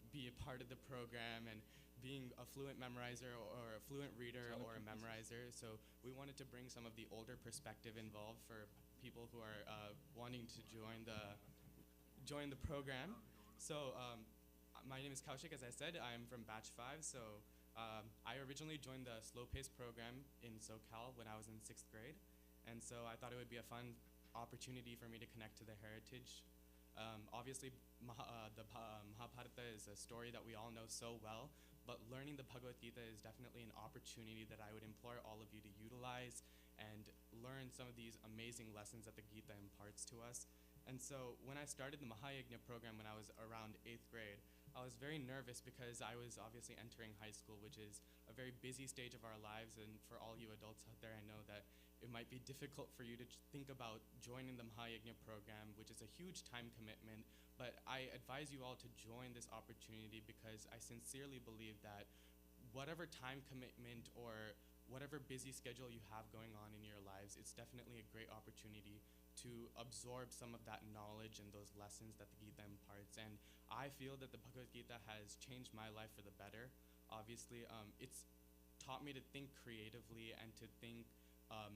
be a part of the program, and being a fluent memorizer or a fluent reader or a memorizer. So we wanted to bring some of the older perspective involved for people who are wanting to join the program. So my name is Kaushik, as I said. I'm from batch 5. So I originally joined the slow-paced program in SoCal when I was in 6th grade. And so I thought it would be a fun opportunity for me to connect to the heritage. Obviously, the Mahabharata is a story that we all know so well, but learning the Bhagavad Gita is definitely an opportunity that I would implore all of you to utilize and learn some of these amazing lessons that the Gita imparts to us. And so when I started the Mahayagna program when I was around 8th grade, I was very nervous because I was obviously entering high school, which is a very busy stage of our lives. And for all you adults out there, I know that it might be difficult for you to think about joining the Mahayagna program, which is a huge time commitment. But I advise you all to join this opportunity because I sincerely believe that whatever time commitment or whatever busy schedule you have going on in your lives, it's definitely a great opportunity to absorb some of that knowledge and those lessons that the Gita imparts. And I feel that the Bhagavad Gita has changed my life for the better. Obviously, it's taught me to think creatively and to think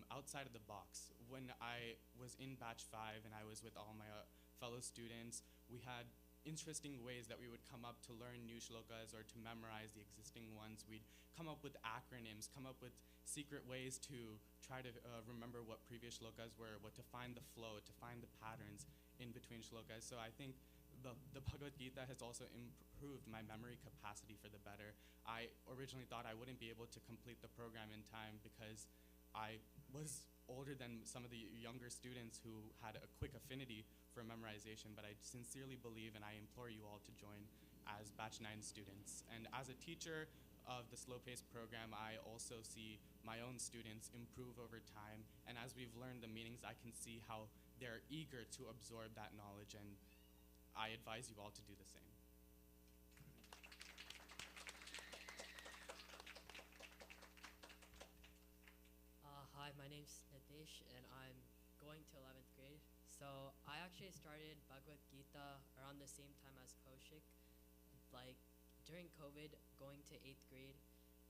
outside of the box. When I was in batch 5 and I was with all my fellow students, we had interesting ways that we would come up to learn new shlokas or to memorize the existing ones. We'd come up with acronyms, come up with secret ways to try to remember what previous shlokas were, what to find the flow, to find the patterns in between shlokas. So I think the Bhagavad Gita has also improved my memory capacity for the better. I originally thought I wouldn't be able to complete the program in time because I was older than some of the younger students who had a quick affinity for memorization, but I sincerely believe and I implore you all to join as Batch 9 students. And as a teacher of the slow-paced program, I also see my own students improve over time, and as we've learned the meanings, I can see how they're eager to absorb that knowledge, and I advise you all to do the same. Hi, my name's Nitish, and I'm going to 11th grade. So I actually started Bhagavad Gita around the same time as Kaushik, like during COVID, going to 8th grade,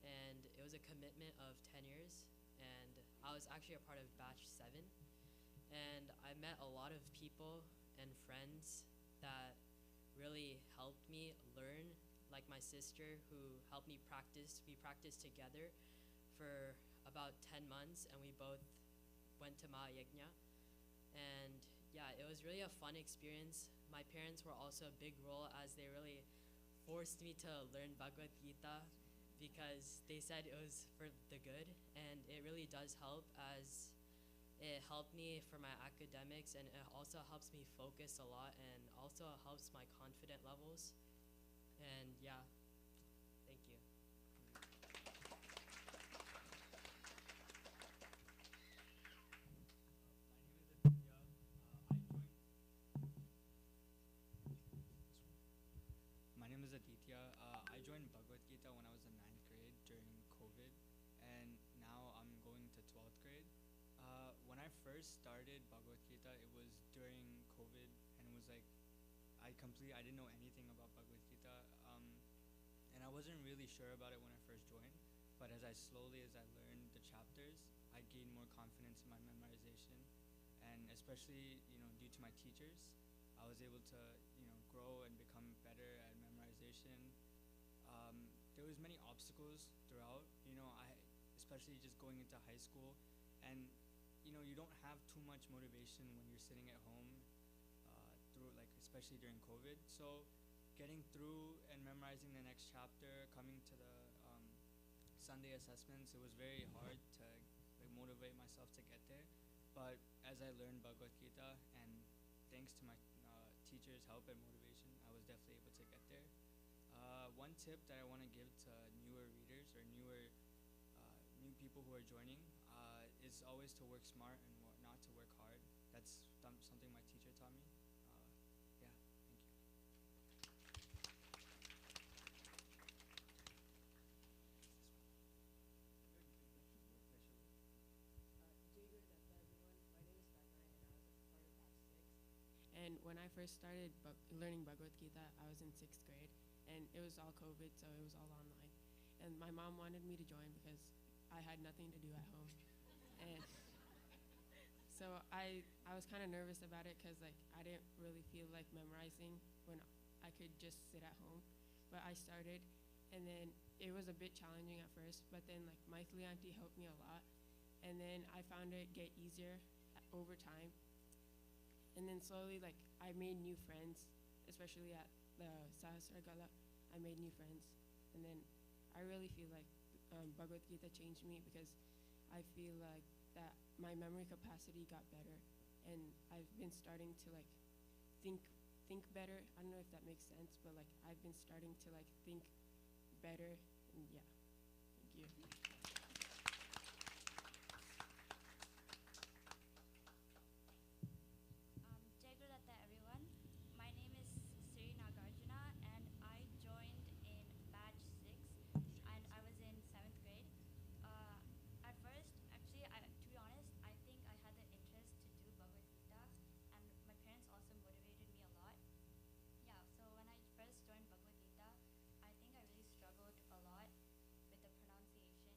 and it was a commitment of 10 years, and I was actually a part of batch 7, and I met a lot of people and friends that really helped me learn, like my sister who helped me practice. We practiced together for about 10 months, and we both went to Mahayagna, and yeah, it was really a fun experience. My parents were also a big role, as they really forced me to learn Bhagavad Gita because they said it was for the good, and it really does help, as it helped me for my academics, and it also helps me focus a lot, and also helps my confidence levels. And yeah, thank you. My name is Aditya. I joined Bhagavad Gita when I was in 9th grade during COVID, and now I'm going to 12th grade. When I first started Bhagavad Gita, it was during COVID, and it was like I didn't know anything about Bhagavad Gita, and I wasn't really sure about it when I first joined. But as I learned the chapters, I gained more confidence in my memorization, and especially due to my teachers, I was able to grow and become better at memorization. There was many obstacles throughout, especially just going into high school, and you don't have too much motivation when you're sitting at home, especially during COVID. So getting through and memorizing the next chapter, coming to the Sunday assessments, it was very hard to motivate myself to get there. But as I learned Bhagavad Gita, and thanks to my teachers' help and motivation, I was definitely able to get there. One tip that I want to give to newer readers or new people who are joining is always to work smart and not to work hard. That's something my teacher taught me. Yeah, thank you. And when I first started learning Bhagavad Gita, I was in 6th grade, and it was all COVID, so it was all online. And my mom wanted me to join because I had nothing to do at home. And so I was kind of nervous about it because I didn't really feel like memorizing when I could just sit at home. But I started, and then it was a bit challenging at first, but then Maithili auntie helped me a lot. And then I found it get easier over time. And then slowly, I made new friends, especially at the Sahasragala. I made new friends. And then I really feel like Bhagavad Gita changed me because I feel like that my memory capacity got better. And I've been starting to think better. I don't know if that makes sense, but I've been starting to think better. And yeah, thank you. Jai Gurudata, everyone. My name is Sri Nagarjuna, and I joined in batch 6, and I was in 7th grade. At first, actually, to be honest, I think I had the interest to do Bhagavad Gita, and my parents also motivated me a lot. Yeah, so when I first joined Bhagavad Gita, I think I really struggled a lot with the pronunciation,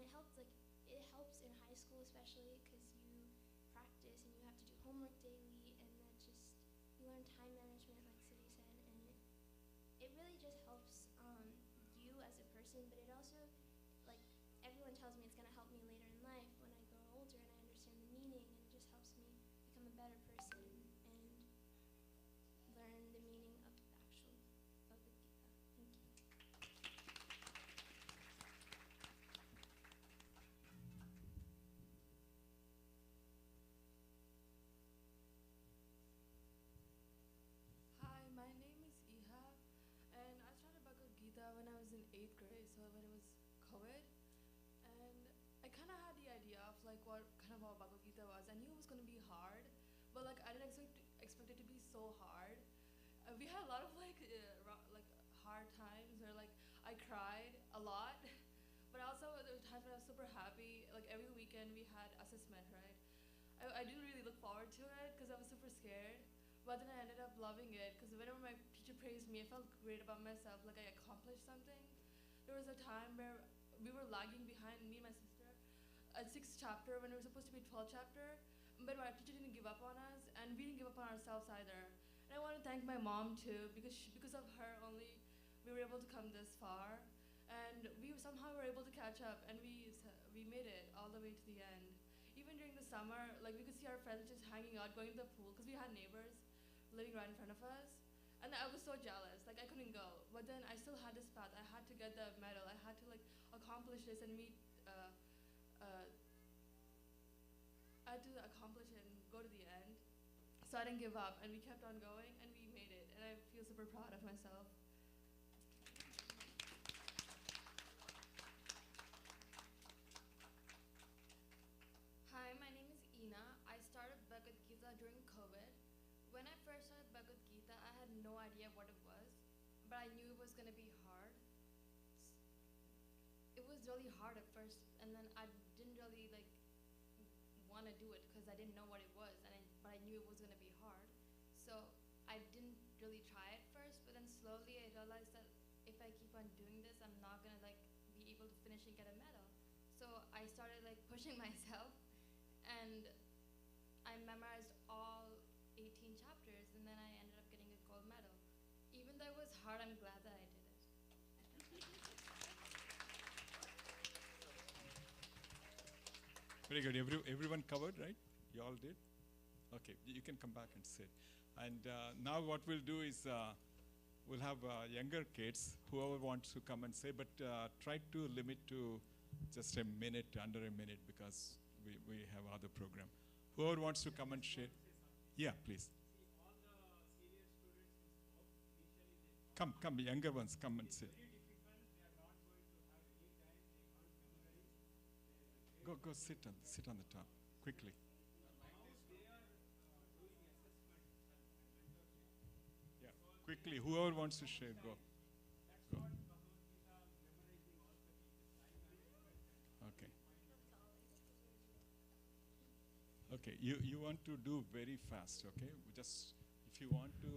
it helps in high school especially because you practice and you have to do homework daily, and that just you learn time management, like City said, and it really just helps you as a person. But it also, like everyone tells me, it's gonna help me later in life when I grow older and I understand the meaning, and it just helps me become a better person and learn the meaning of the actual Bhagavad Gita. Thank you. Hi, my name is Iha, and I started Bhagavad Gita when I was in 8th grade, so when it was COVID. And I kind of had the idea of like what kind of what Bhagavad Gita was. I knew it was going to be hard, but like I didn't expect it to be so hard. We had a lot of like hard times where like I cried a lot, but also there were times when I was super happy. Like every weekend we had assessment, right? I didn't really look forward to it because I was super scared. But then I ended up loving it because whenever my teacher praised me, I felt great about myself, like I accomplished something. There was a time where we were lagging behind, me and my sister, at 6th chapter when it was supposed to be 12th chapter. But my teacher didn't give up on us, and we didn't give up on ourselves either. And I want to thank my mom too, because of her only we were able to come this far, and we somehow were able to catch up, and we made it all the way to the end. Even during the summer, like we could see our friends just hanging out, going to the pool, because we had neighbors living right in front of us. And I was so jealous, like I couldn't go. But then I still had this path. I had to get the medal. I had to like accomplish this and I had to accomplish it and go to the end. So I didn't give up, and we kept on going, and we made it. And I feel super proud of myself. Hi, my name is Ina. I started Bhagavad Gita during COVID. When I first started Bhagavad Gita, I had no idea what it was, but I knew it was going to be hard. It was really hard at first, and then I didn't really like want to do it because I didn't know what it was, but I knew it was going to be hard. So I didn't really try at first, but then slowly I realized that if I keep on doing this, I'm not going to like be able to finish and get a medal. So I started like pushing myself, and I memorized all 18 chapters, and then I ended up getting a gold medal. Even though it was hard, I'm glad that I did it. Very good. Everyone covered, right? You all did? Okay, you can come back and sit. And now what we'll do is we'll have younger kids, whoever wants to come and say, but try to limit to just a minute, under a minute, because we have other program. Whoever wants to come and share. Yeah, please. Come, younger ones, come and sit. Go sit on the top, quickly. Yeah, quickly, whoever wants to share, go. Okay. Okay, you want to do very fast, okay? Just, if you want to,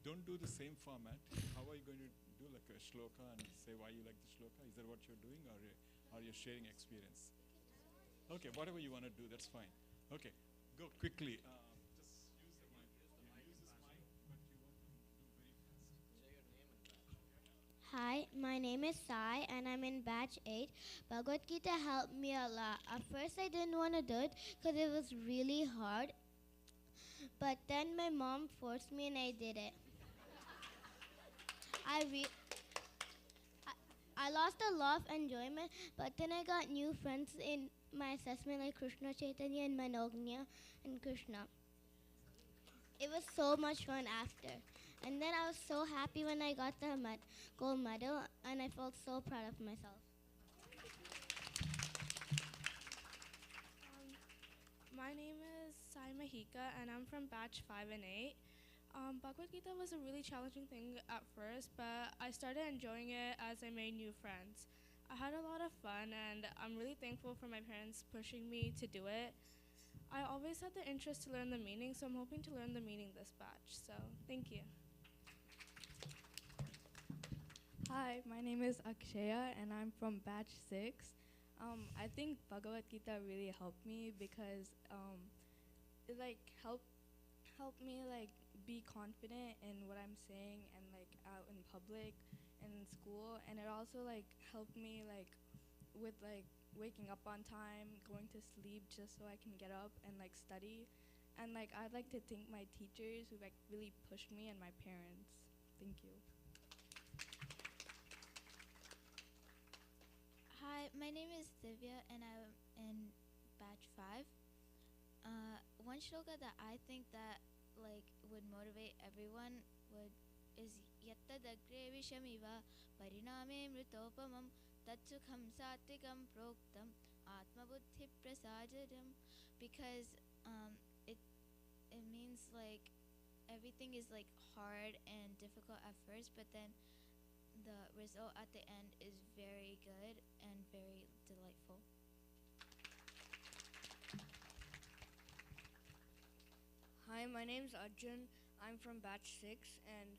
don't do the same format. How are you going to do like a shloka and say why you like the shloka? Is that what you're doing, or are you sharing experience? Okay, whatever you want to do, that's fine. Okay, go quickly. Just use the mic. Use this mic, but you want to do very fast. Say your name and batch. Hi, my name is Sai, and I'm in batch 8. Bhagavad Gita helped me a lot. At first, I didn't want to do it because it was really hard. But then my mom forced me, and I did it. I lost a lot of enjoyment, but then I got new friends in my assessment, like Krishna Chaitanya and Manognya and Krishna. It was so much fun after. And then I was so happy when I got the gold medal, and I felt so proud of myself. My name is Sai Mahika, and I'm from batch 5 and 8. Bhagavad Gita was a really challenging thing at first, but I started enjoying it as I made new friends. I had a lot of fun, and I'm really thankful for my parents pushing me to do it. I always had the interest to learn the meaning, so I'm hoping to learn the meaning this batch. So, thank you. Hi, my name is Akshaya, and I'm from batch 6. I think Bhagavad Gita really helped me because it like helped me like be confident in what I'm saying and like out in public and in school, and it also like helped me like with like waking up on time, going to sleep just so I can get up and like study. And like I'd like to thank my teachers who like really pushed me and my parents. Thank you. Hi, my name is Divya and I'm in batch 5. One shloka that I think that like would motivate everyone would is yatta dagre vishamiva pariname mritopamam tatsukham satikam proktam atma buddhi prasajadam, because it means like everything is like hard and difficult at first, but then the result at the end is very good and very delightful. Hi, my name's Arjun. I'm from batch 6, and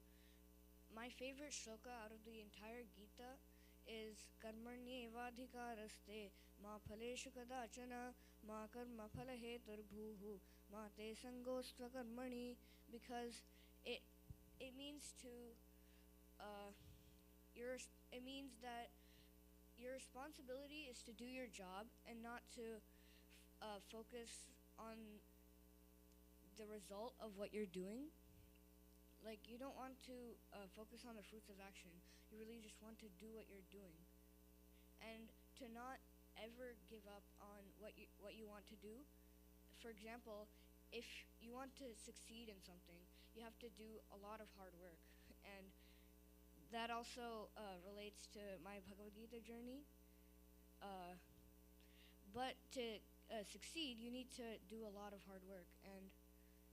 my favorite shloka out of the entire Gita is Karmarnyevadhikaraste ma phaleshu kadachana ma karma phalaheturbhuhu ma te sangostva karmani, because it means to it means that your responsibility is to do your job and not to focus on the result of what you're doing. Like, you don't want to focus on the fruits of action. You really just want to do what you're doing, and to not ever give up on what you want to do. For example, if you want to succeed in something, you have to do a lot of hard work, and that also relates to my Bhagavad Gita journey. But to succeed, you need to do a lot of hard work, and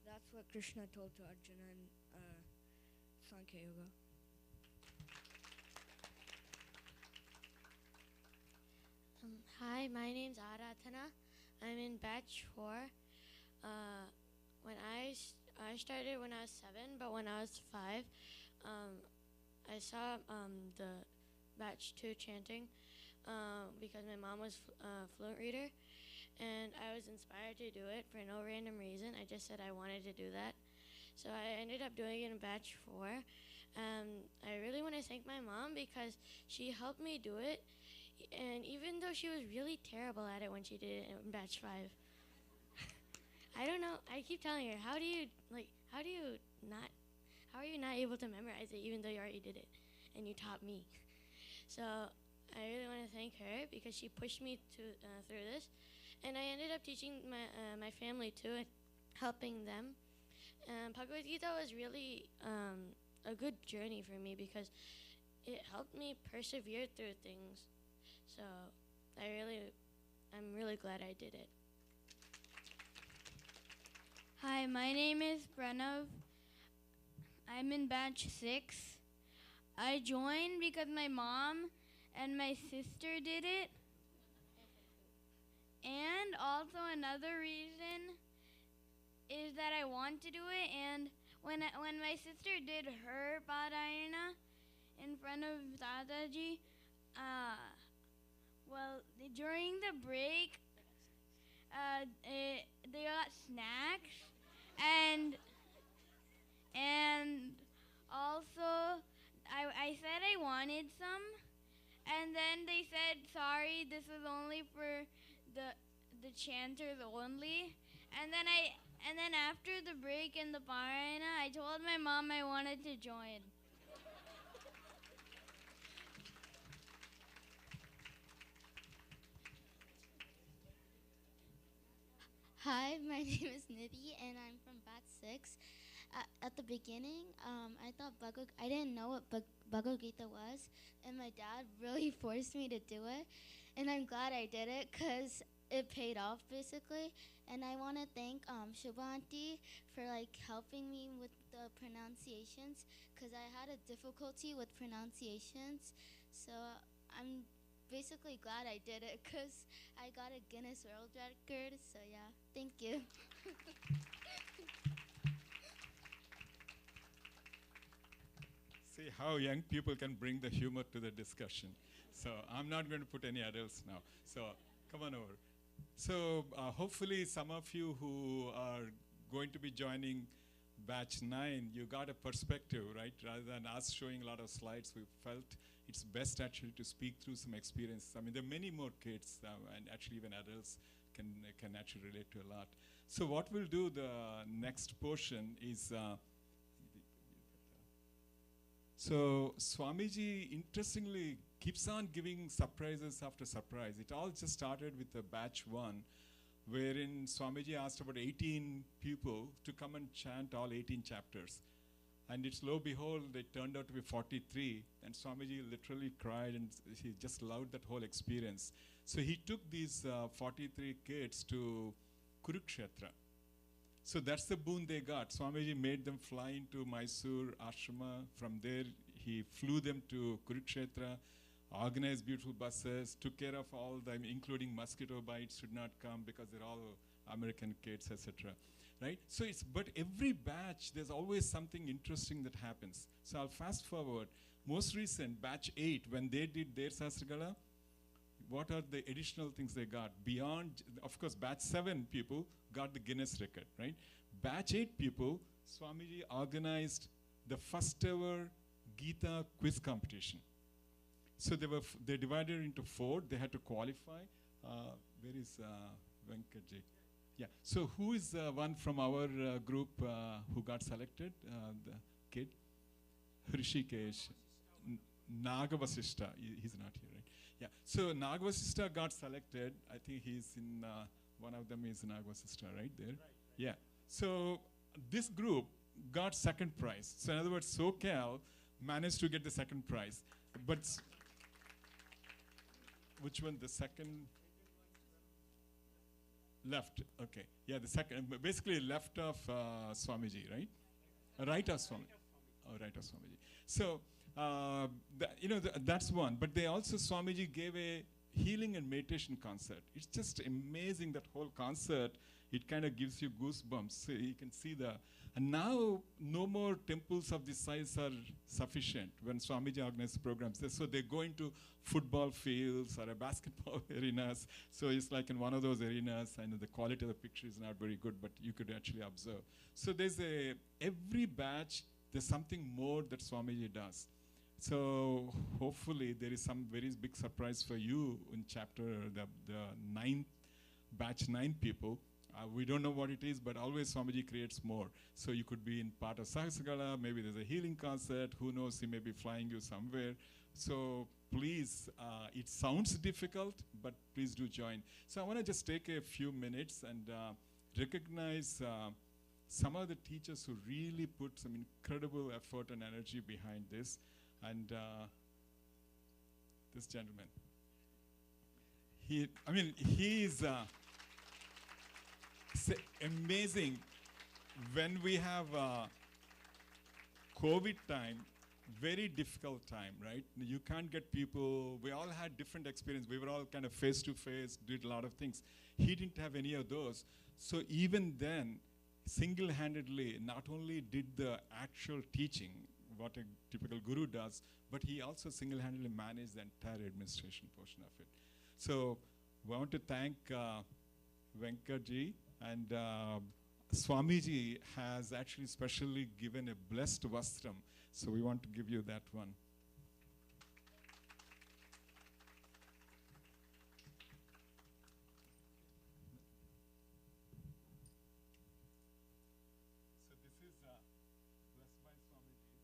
that's what Krishna told to Arjuna in Sankhya Yoga. Hi, my name's Aradhana. I'm in batch 4. When I started when I was 7, but when I was 5, I saw the batch 2 chanting because my mom was a fluent reader, and I was inspired to do it for no random reason. I just said I wanted to do that. So I ended up doing it in batch 4. I really want to thank my mom because she helped me do it, and even though she was really terrible at it when she did it in batch 5. I don't know, I keep telling her, how are you not able to memorize it even though you already did it and you taught me? So I really want to thank her because she pushed me through this, and I ended up teaching my family too and helping them. Bhagavad Gita was really a good journey for me because it helped me persevere through things. So I'm really glad I did it. Hi, my name is Pranav. I'm in batch 6. I joined because my mom and my sister did it. And also another reason is that I want to do it, and when my sister did her Parayana in front of Dadaji, during the break, they got snacks, and also I said I wanted some, and then they said, sorry, this is only for the chanters only. And then after the break in the Parayana, I told my mom I wanted to join. Hi, my name is Nidhi and I'm from batch 6. At the beginning, I didn't know what Bhagavad Gita was, and my dad really forced me to do it, and I'm glad I did it because it paid off basically. And I want to thank Shubhanti for like helping me with the pronunciations because I had a difficulty with pronunciations. So I'm basically glad I did it because I got a Guinness World Record. So yeah, thank you. see how young people can bring the humor to the discussion. So I'm not going to put any adults now. So come on over. So hopefully some of you who are going to be joining batch 9, you got a perspective, right? Rather than us showing a lot of slides, we felt it's best actually to speak through some experiences. I mean, there are many more kids and actually even adults can actually relate to a lot. So what we'll do, the next portion is, so Swamiji interestingly keeps on giving surprises after surprise. It all just started with the batch 1, wherein Swamiji asked about 18 people to come and chant all 18 chapters. And it's lo behold, it turned out to be 43, and Swamiji literally cried, and he just loved that whole experience. So he took these 43 kids to Kurukshetra. So that's the boon they got. Swamiji made them fly into Mysore ashrama. From there, he flew them to Kurukshetra, organized beautiful buses, took care of all them, including mosquito bites should not come because they're all American kids, etc. Right? So it's, but every batch, there's always something interesting that happens. So I'll fast forward. Most recent, batch 8, when they did their Sastragala, what are the additional things they got? Beyond, of course, batch 7 people got the Guinness record, right? Batch 8 people, Swamiji organized the first ever Gita quiz competition. So they divided into 4. They had to qualify. Where is Venkatji? Yeah. So who is one from our group who got selected? The kid, Hrishikesh, Nagavasishta. He's not here, right? Yeah. So Nagavasishta got selected. I think he's in one of them is Nagavasishta, right there. Right. Yeah. So this group got second prize. So in other words, SoCal managed to get the second prize, but. Which one? The second? Left. Okay. Yeah, the second. Basically, left of Swamiji, right? Right of Swamiji. Oh, right of Swamiji. So, that's one. But they also, Swamiji gave a healing and meditation concert. It's just amazing, that whole concert. It kind of gives you goosebumps. So you can see the. And now, no more temples of this size are sufficient when Swamiji organizes programs. So they go into football fields or a basketball arenas. So it's like in one of those arenas, and the quality of the picture is not very good, but you could actually observe. So there's every batch, there's something more that Swamiji does. So hopefully there is some very big surprise for you in chapter, the 9th, batch 9 people. We don't know what it is, but always Swamiji creates more. So you could be in part of Sahasragala, maybe there's a healing concert, who knows, he may be flying you somewhere. So please, it sounds difficult, but please do join. So I want to just take a few minutes and recognize some of the teachers who really put some incredible effort and energy behind this. And this gentleman, he's amazing. When we have COVID time, very difficult time, right? You can't get people. We all had different experience. We were all kind of face to face, did a lot of things. He didn't have any of those. So even then, single-handedly, not only did the actual teaching, what a typical guru does, but he also single-handedly managed the entire administration portion of it. So we want to thank Venkatji, and Swamiji has actually specially given a blessed vastram. So we want to give you that one. So this is blessed by Swamiji.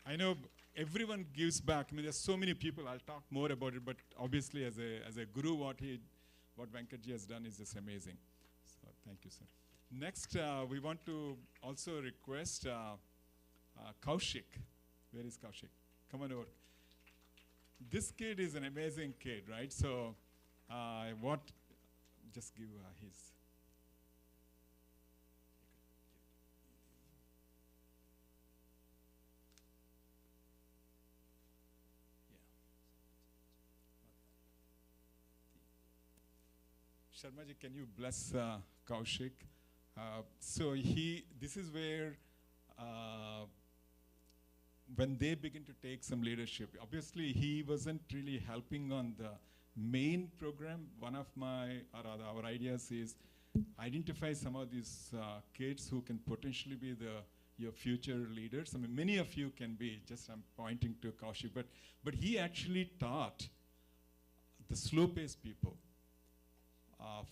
I know everyone gives back. I mean, there's so many people. I'll talk more about it, but obviously, as a guru, what Venkatji has done is just amazing. So thank you, sir. Next, we want to also request Kaushik. Where is Kaushik? Come on over. This kid is an amazing kid, right? So, just give his. Sharmaji, can you bless Kaushik? This is where when they begin to take some leadership, obviously he wasn't really helping on the main program. One of our ideas is identify some of these kids who can potentially be your future leaders. I mean, many of you can be, just I'm pointing to Kaushik, but he actually taught the slow-paced people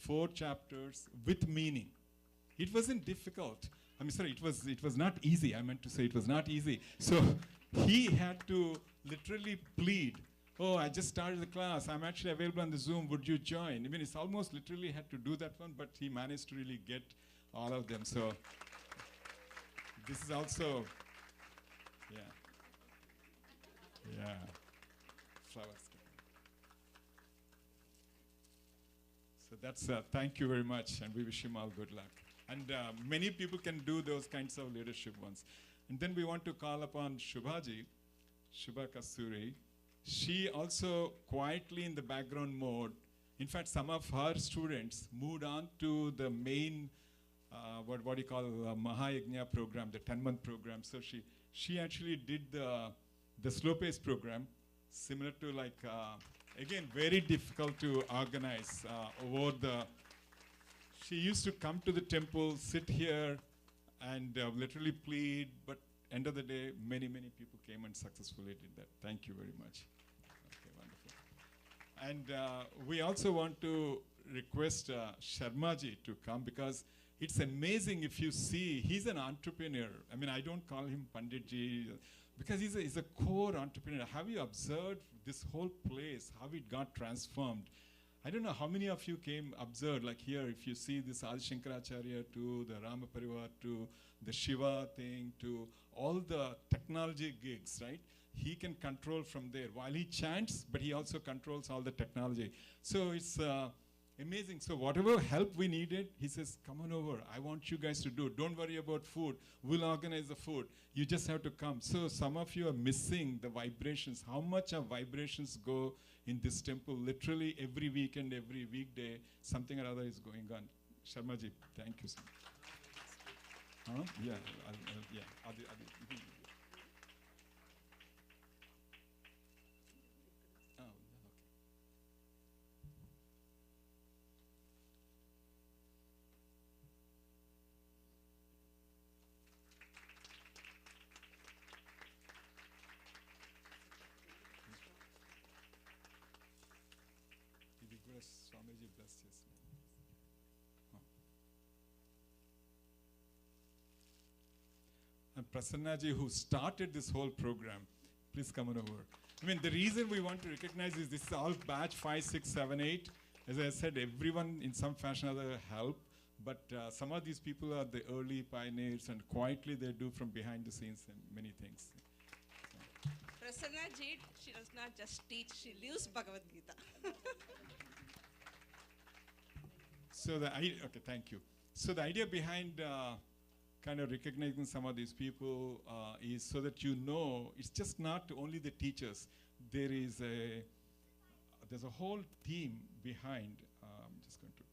4 chapters with meaning. It wasn't difficult. I mean, sorry, it was not easy. I meant to say it was not easy. So he had to literally plead, oh, I just started the class. I'm actually available on the Zoom. Would you join? I mean, it's almost literally had to do that one, but he managed to really get all of them. So this is also, yeah, flowers. So that's, thank you very much, and we wish him all good luck. And many people can do those kinds of leadership ones. And then we want to call upon Shubhaji, Sivakameswari. She also quietly in the background mode. In fact, some of her students moved on to the main, what do you call, Mahayagna program, the 10-month program. So she actually did the slow-paced program, similar to like, again, very difficult to organize she used to come to the temple, sit here, and literally plead, but end of the day, many, many people came and successfully did that. Thank you very much. Okay, wonderful. And we also want to request Sharmaji to come, because it's amazing if you see, he's an entrepreneur. I mean, I don't call him Panditji, because he's a core entrepreneur. Have you observed this whole place, how it got transformed? I don't know how many of you observed, like here, if you see this Adi Shankaracharya to the Rama Parivar to the Shiva thing to all the technology gigs, right? He can control from there. While he chants, but he also controls all the technology. So it's amazing. So whatever help we needed, he says, come on over. I want you guys to do it. Don't worry about food. We'll organize the food. You just have to come. So some of you are missing the vibrations. How much of vibrations go in this temple? Literally every weekend, every weekday, something or other is going on. Sharmaji, thank you so much. Yeah, yeah. Swamiji bless you. And Prasannaji, who started this whole program, please come on over. I mean, the reason we want to recognize is this is all batch 5, 6, 7, 8. As I said, everyone in some fashion or other help, but some of these people are the early pioneers, and quietly they do from behind the scenes and many things. Prasanna ji, she does not just teach, she lives Bhagavad Gita. So okay, thank you. So the idea behind kind of recognizing some of these people is so that you know it's just not only the teachers. There's a whole team behind. I'm just going to.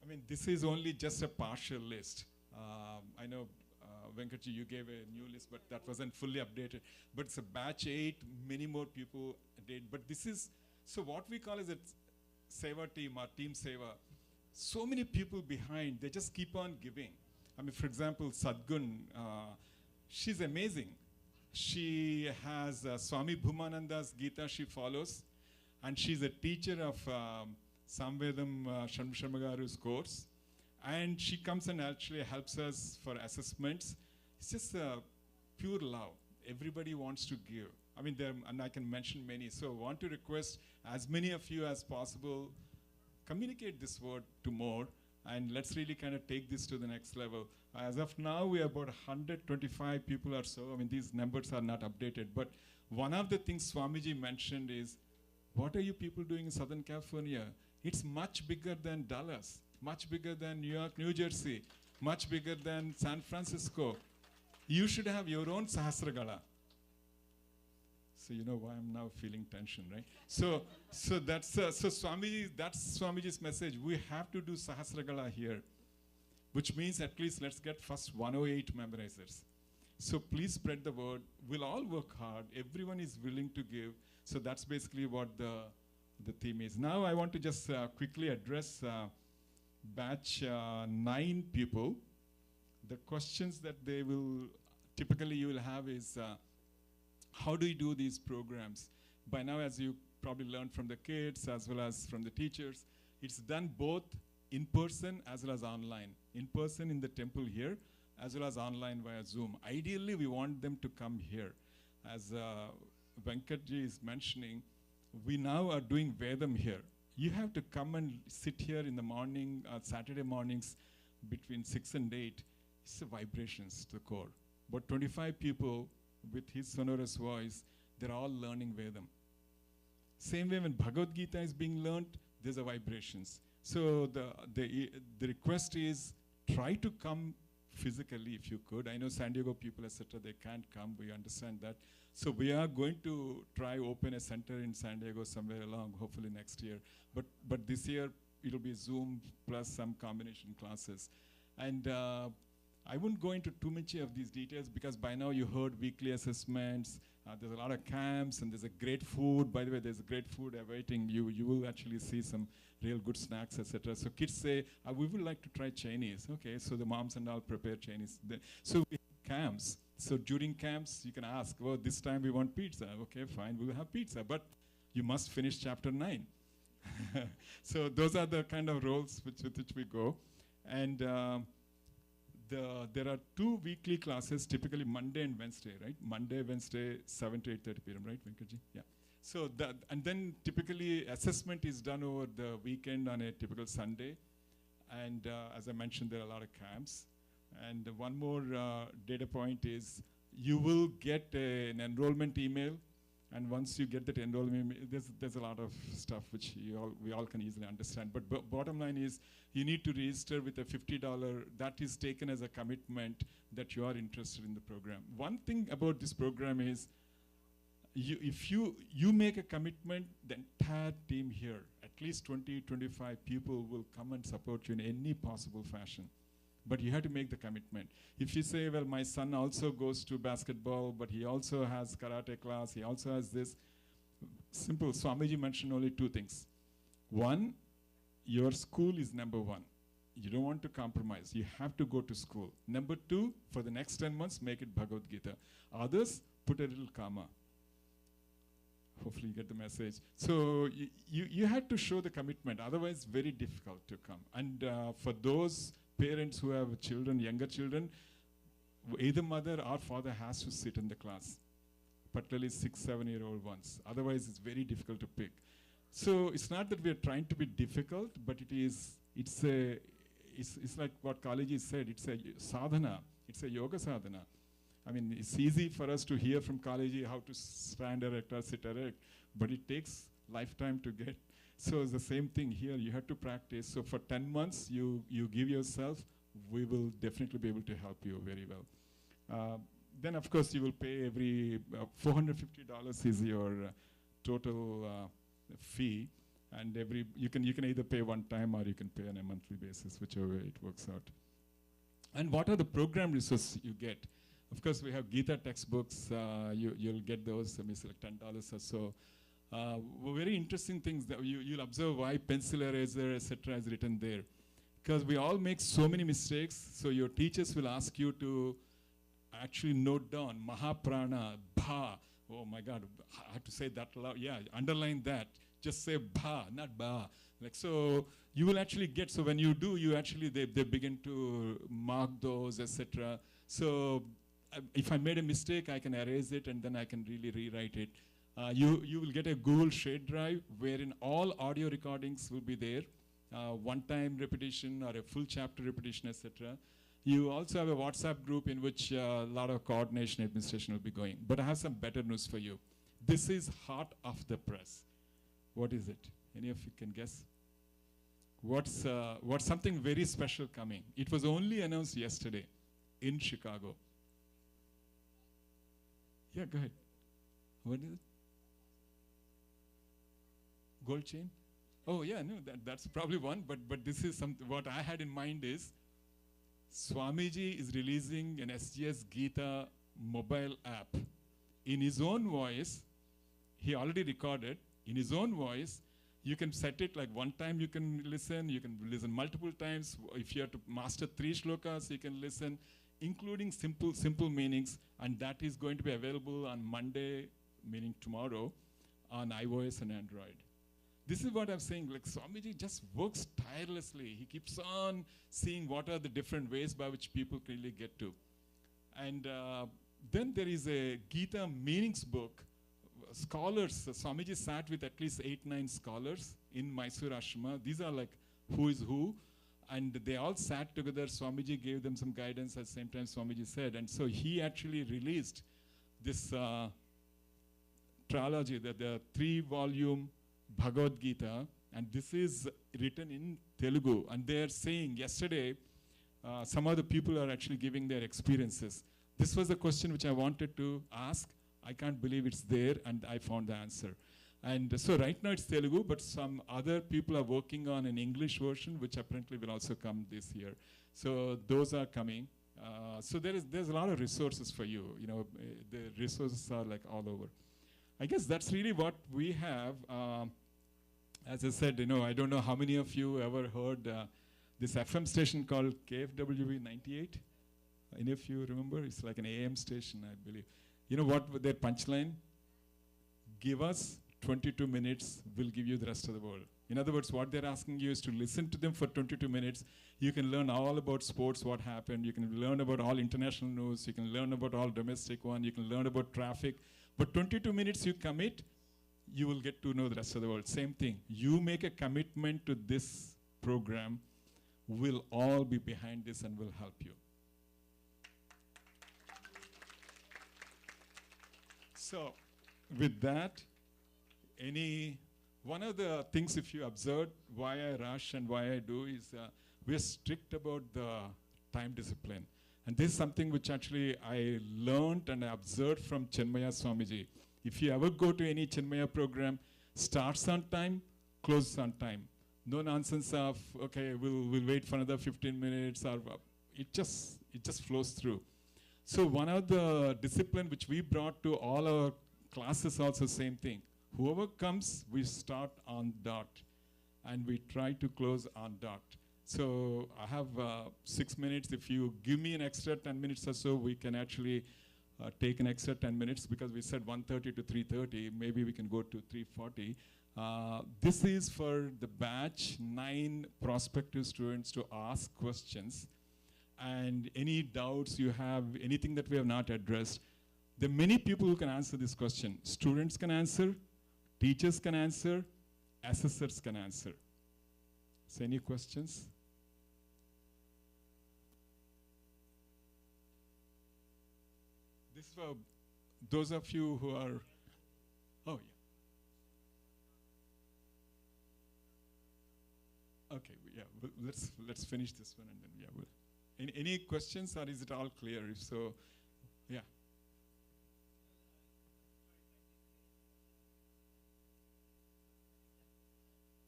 I mean, this is only just a partial list. I know. Venkatji, you gave a new list, but that wasn't fully updated. But it's a batch 8, many more people did. But this is, so what we call is a Seva team, or Team Seva. So many people behind, they just keep on giving. I mean, for example, Sadgun, she's amazing. She has Swami Bhumananda's Gita she follows, and she's a teacher of Samvedam Sharmagaru's course. And she comes and actually helps us for assessments. It's just pure love. Everybody wants to give. I mean, and I can mention many. So I want to request as many of you as possible, communicate this word to more, and let's really kind of take this to the next level. As of now, we are about 125 people or so. I mean, these numbers are not updated. But one of the things Swamiji mentioned is, what are you people doing in Southern California? It's much bigger than Dallas, much bigger than New York, New Jersey, much bigger than San Francisco. You should have your own Sahasragala. So you know why I'm now feeling tension, right? So that's so Swamiji. That's Swamiji's message. We have to do Sahasragala here, which means at least let's get first 108 memorizers. So please spread the word. We'll all work hard. Everyone is willing to give. So that's basically what the theme is. Now I want to just quickly address batch 9 people. The questions that they will typically you will have is how do you do these programs? By now, as you probably learned from the kids as well as from the teachers, it's done both in person as well as online. In person in the temple here, as well as online via Zoom. Ideally, we want them to come here. As Venkatji is mentioning, we now are doing Vedam here. You have to come and sit here in the morning, Saturday mornings between 6 and 8. It's the vibrations to the core. But 25 people with his sonorous voice, they're all learning Vedam. Same way when Bhagavad Gita is being learned, there's a vibrations. So the request is try to come physically if you could. I know San Diego people, etc., they can't come. We understand that. So we are going to try open a center in San Diego somewhere along, hopefully next year. But this year it'll be Zoom plus some combination classes. And I won't go into too much of these details because by now you heard weekly assessments. There's a lot of camps and there's a great food. By the way, there's great food awaiting you. You will actually see some real good snacks, etc. So kids say, we would like to try Chinese. Okay, so the moms and all prepare Chinese. So we have camps. So during camps, you can ask, well, this time we want pizza. Okay, fine, we'll have pizza. But you must finish chapter 9. So those are the kind of roles with which we go. And there are 2 weekly classes, typically Monday and Wednesday, right? Monday, Wednesday, 7 to 8:30 p.m., right, Venkatji? Yeah. So and then typically assessment is done over the weekend on a typical Sunday. And as I mentioned, there are a lot of camps. And one more data point is you will get an enrollment email. And once you get that enrollment, there's a lot of stuff which we all can easily understand. But bottom line is you need to register with a $50. That is taken as a commitment that you are interested in the program. One thing about this program is if you make a commitment, the entire team here, at least 20, 25 people will come and support you in any possible fashion. But you have to make the commitment. If you say, well, my son also goes to basketball, but he also has karate class, he also has this. Simple, Swamiji mentioned only 2 things. One, your school is number 1. You don't want to compromise. You have to go to school. Number 2, for the next 10 months, make it Bhagavad Gita. Others, put a little karma. Hopefully you get the message. So you had to show the commitment. Otherwise, very difficult to come. And for those parents who have children, younger children, either mother or father has to sit in the class, particularly 6, 7-year-old ones. Otherwise, it's very difficult to pick. So it's not that we are trying to be difficult, but it's like what Kalaji said. It's a sadhana. It's a yoga sadhana. I mean, it's easy for us to hear from Kalaji how to stand erect or sit erect, but it takes lifetime to get. So it's the same thing here. You have to practice. So for 10 months, you give yourself. We will definitely be able to help you very well. Then, of course, you will pay every $450 is your total fee. And you can either pay one time or you can pay on a monthly basis, whichever way it works out. And what are the program resources you get? Of course, we have Gita textbooks. You'll get those, maybe like $10 or so. Very interesting things that you'll observe why pencil eraser, etc. is written there. Because we all make so many mistakes, so your teachers will ask you to actually note down Mahaprana, Bha. Oh my God, I have to say that loud. Yeah, underline that. Just say Bha, not Ba. Like, so you will actually get, so when you do, they begin to mark those, etc. So if I made a mistake, I can erase it and then I can really rewrite it. You will get a Google Share Drive wherein all audio recordings will be there, one-time repetition or a full chapter repetition, etc. You also have a WhatsApp group in which a lot of coordination administration will be going. But I have some better news for you. This is hot off the press. What is it? Any of you can guess? What's something very special coming? It was only announced yesterday in Chicago. Yeah, go ahead. What is it? Gold chain? Oh yeah, no, that's probably one. But this is something. What I had in mind is Swamiji is releasing an SGS Gita mobile app in his own voice. He already recorded in his own voice. You can set it like one time you can listen multiple times. If you have to master 3 shlokas, you can listen, including simple meanings, and that is going to be available on Monday, meaning tomorrow, on iOS and Android. This is what I'm saying, like Swamiji just works tirelessly. He keeps on seeing what are the different ways by which people can really get to. And then there is a Gita meanings book. Scholars, Swamiji sat with at least 8-9 scholars in Mysore Ashrama. These are like who is who. And they all sat together. Swamiji gave them some guidance at the same time Swamiji said. And so he actually released this trilogy, the 3-volume Bhagavad Gita. And this is written in Telugu. And they are saying yesterday, some of the people are actually giving their experiences. This was the question which I wanted to ask. I can't believe it's there, and I found the answer. And so right now it's Telugu, but some other people are working on an English version, which apparently will also come this year. So those are coming. So there's a lot of resources for you. You know, the resources are like all over. I guess that's really what we have. As I said, you know, I don't know how many of you ever heard this FM station called KFWV 98. Any of you remember? It's like an AM station, I believe. You know what their punchline? Give us 22 minutes, we'll give you the rest of the world. In other words, what they're asking you is to listen to them for 22 minutes. You can learn all about sports, what happened. You can learn about all international news. You can learn about all domestic one. You can learn about traffic. But 22 minutes you commit, you will get to know the rest of the world. Same thing. You make a commitment to this program, we'll all be behind this and will help you. So, with that, one of the things, if you observe why I rush and why I do is we are strict about the time discipline. And this is something which actually I learned and I observed from Chinmaya Swamiji. If you ever go to any Chinmaya program, starts on time, closes on time. No nonsense of, okay, we'll wait for another 15 minutes, or it just flows through. So one of the discipline which we brought to all our classes also same thing. Whoever comes, we start on dot. And we try to close on dot. So I have 6 minutes. If you give me an extra 10 minutes or so, we can actually take an extra 10 minutes because we said 1:30 to 3:30. Maybe we can go to 3:40. This is for the batch 9 prospective students to ask questions. And any doubts you have, anything that we have not addressed, there are many people who can answer this question. Students can answer, teachers can answer, assessors can answer. So any questions? This is for those of you who are, oh yeah. Okay, yeah, let's finish this one and then yeah, we'll. Any questions, or is it all clear? If so, yeah.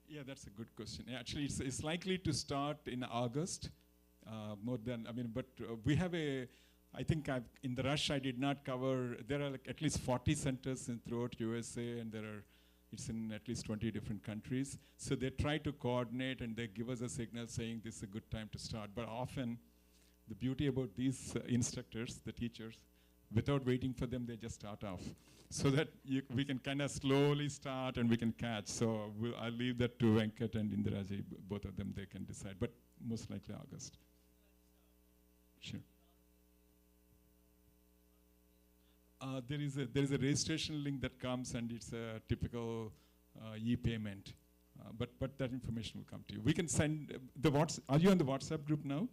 Yeah, that's a good question. Actually, it's likely to start in August, more than, I mean, but we have I think in the rush I did not cover, there are like at least 40 centers throughout USA, and it's in at least 20 different countries. So they try to coordinate and they give us a signal saying this is a good time to start. But often, the beauty about these instructors, the teachers, without waiting for them, they just start off. So that we can kind of slowly start and we can catch. So I'll leave that to Venkat and Indiraji, both of them, they can decide. But most likely August. Sure. There is a registration link that comes, and it's a typical e-payment. But that information will come to you. We can send the WhatsApp. Are you on the WhatsApp group now?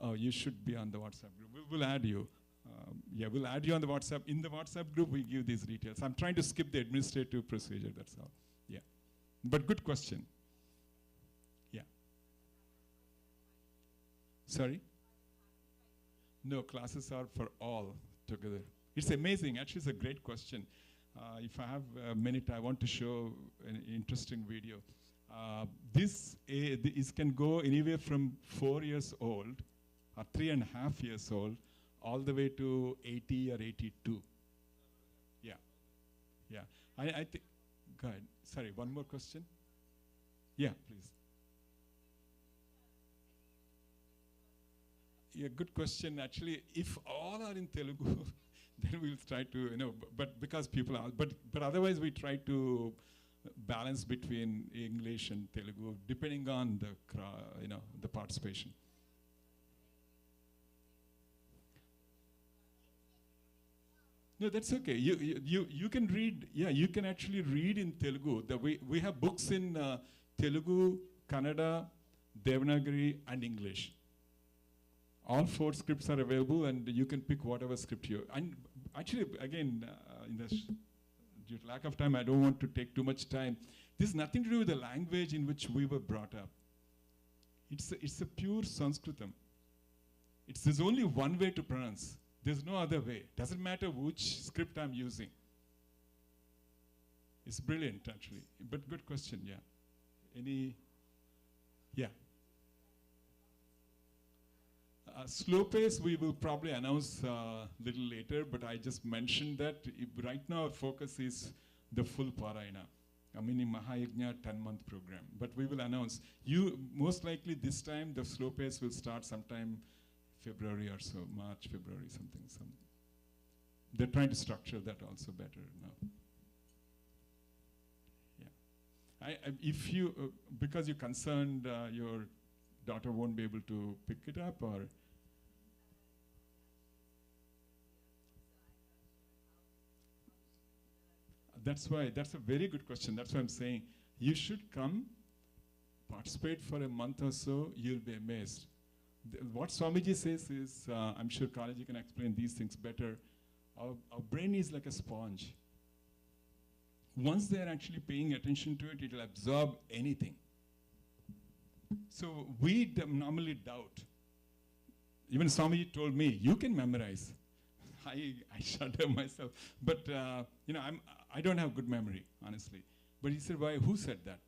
Oh, you should be on the WhatsApp group. We'll add you. Yeah, we'll add you on the WhatsApp. In the WhatsApp group, we give these details. I'm trying to skip the administrative procedure, that's all. Yeah. But good question. Yeah. Sorry? No, classes are for all together. It's amazing. Actually, it's a great question. If I have a minute, I want to show an interesting video. This can go anywhere from 4 years old or 3.5 years old all the way to 80 or 82. Yeah. Yeah. I think, go ahead. Sorry, one more question? Yeah, please. Yeah, good question. Actually, if all are in Telugu, then we'll try to, but because people are, but otherwise we try to balance between English and Telugu, depending on the participation. No, that's okay. You can read. Yeah, you can actually read in Telugu. We have books in Telugu, Kannada, Devanagari, and English. All 4 scripts are available, and you can pick whatever script you. And actually, again, due to lack of time, I don't want to take too much time. This has nothing to do with the language in which we were brought up. It's a pure Sanskritam. There's only one way to pronounce. There's no other way. Doesn't matter which script I'm using. It's brilliant, actually. But good question, yeah. Yeah. Slow pace we will probably announce a little later, but I just mentioned that right now our focus is the full Parayana, a mini Mahayajna 10-month program. But we will announce. Most likely this time the slow pace will start sometime February or so, March, February, something. They're trying to structure that also better now. Yeah. If you, because you're concerned your daughter won't be able to pick it up, or? That's a very good question. That's why I'm saying you should come, participate for a month or so, you'll be amazed. What Swamiji says is, I'm sure Kalaji can explain these things better, our brain is like a sponge. Once they're actually paying attention to it, it'll absorb anything. So we normally doubt. Even Swamiji told me, you can memorize. I shudder myself. But I don't have good memory, honestly. But he said, why? Who said that?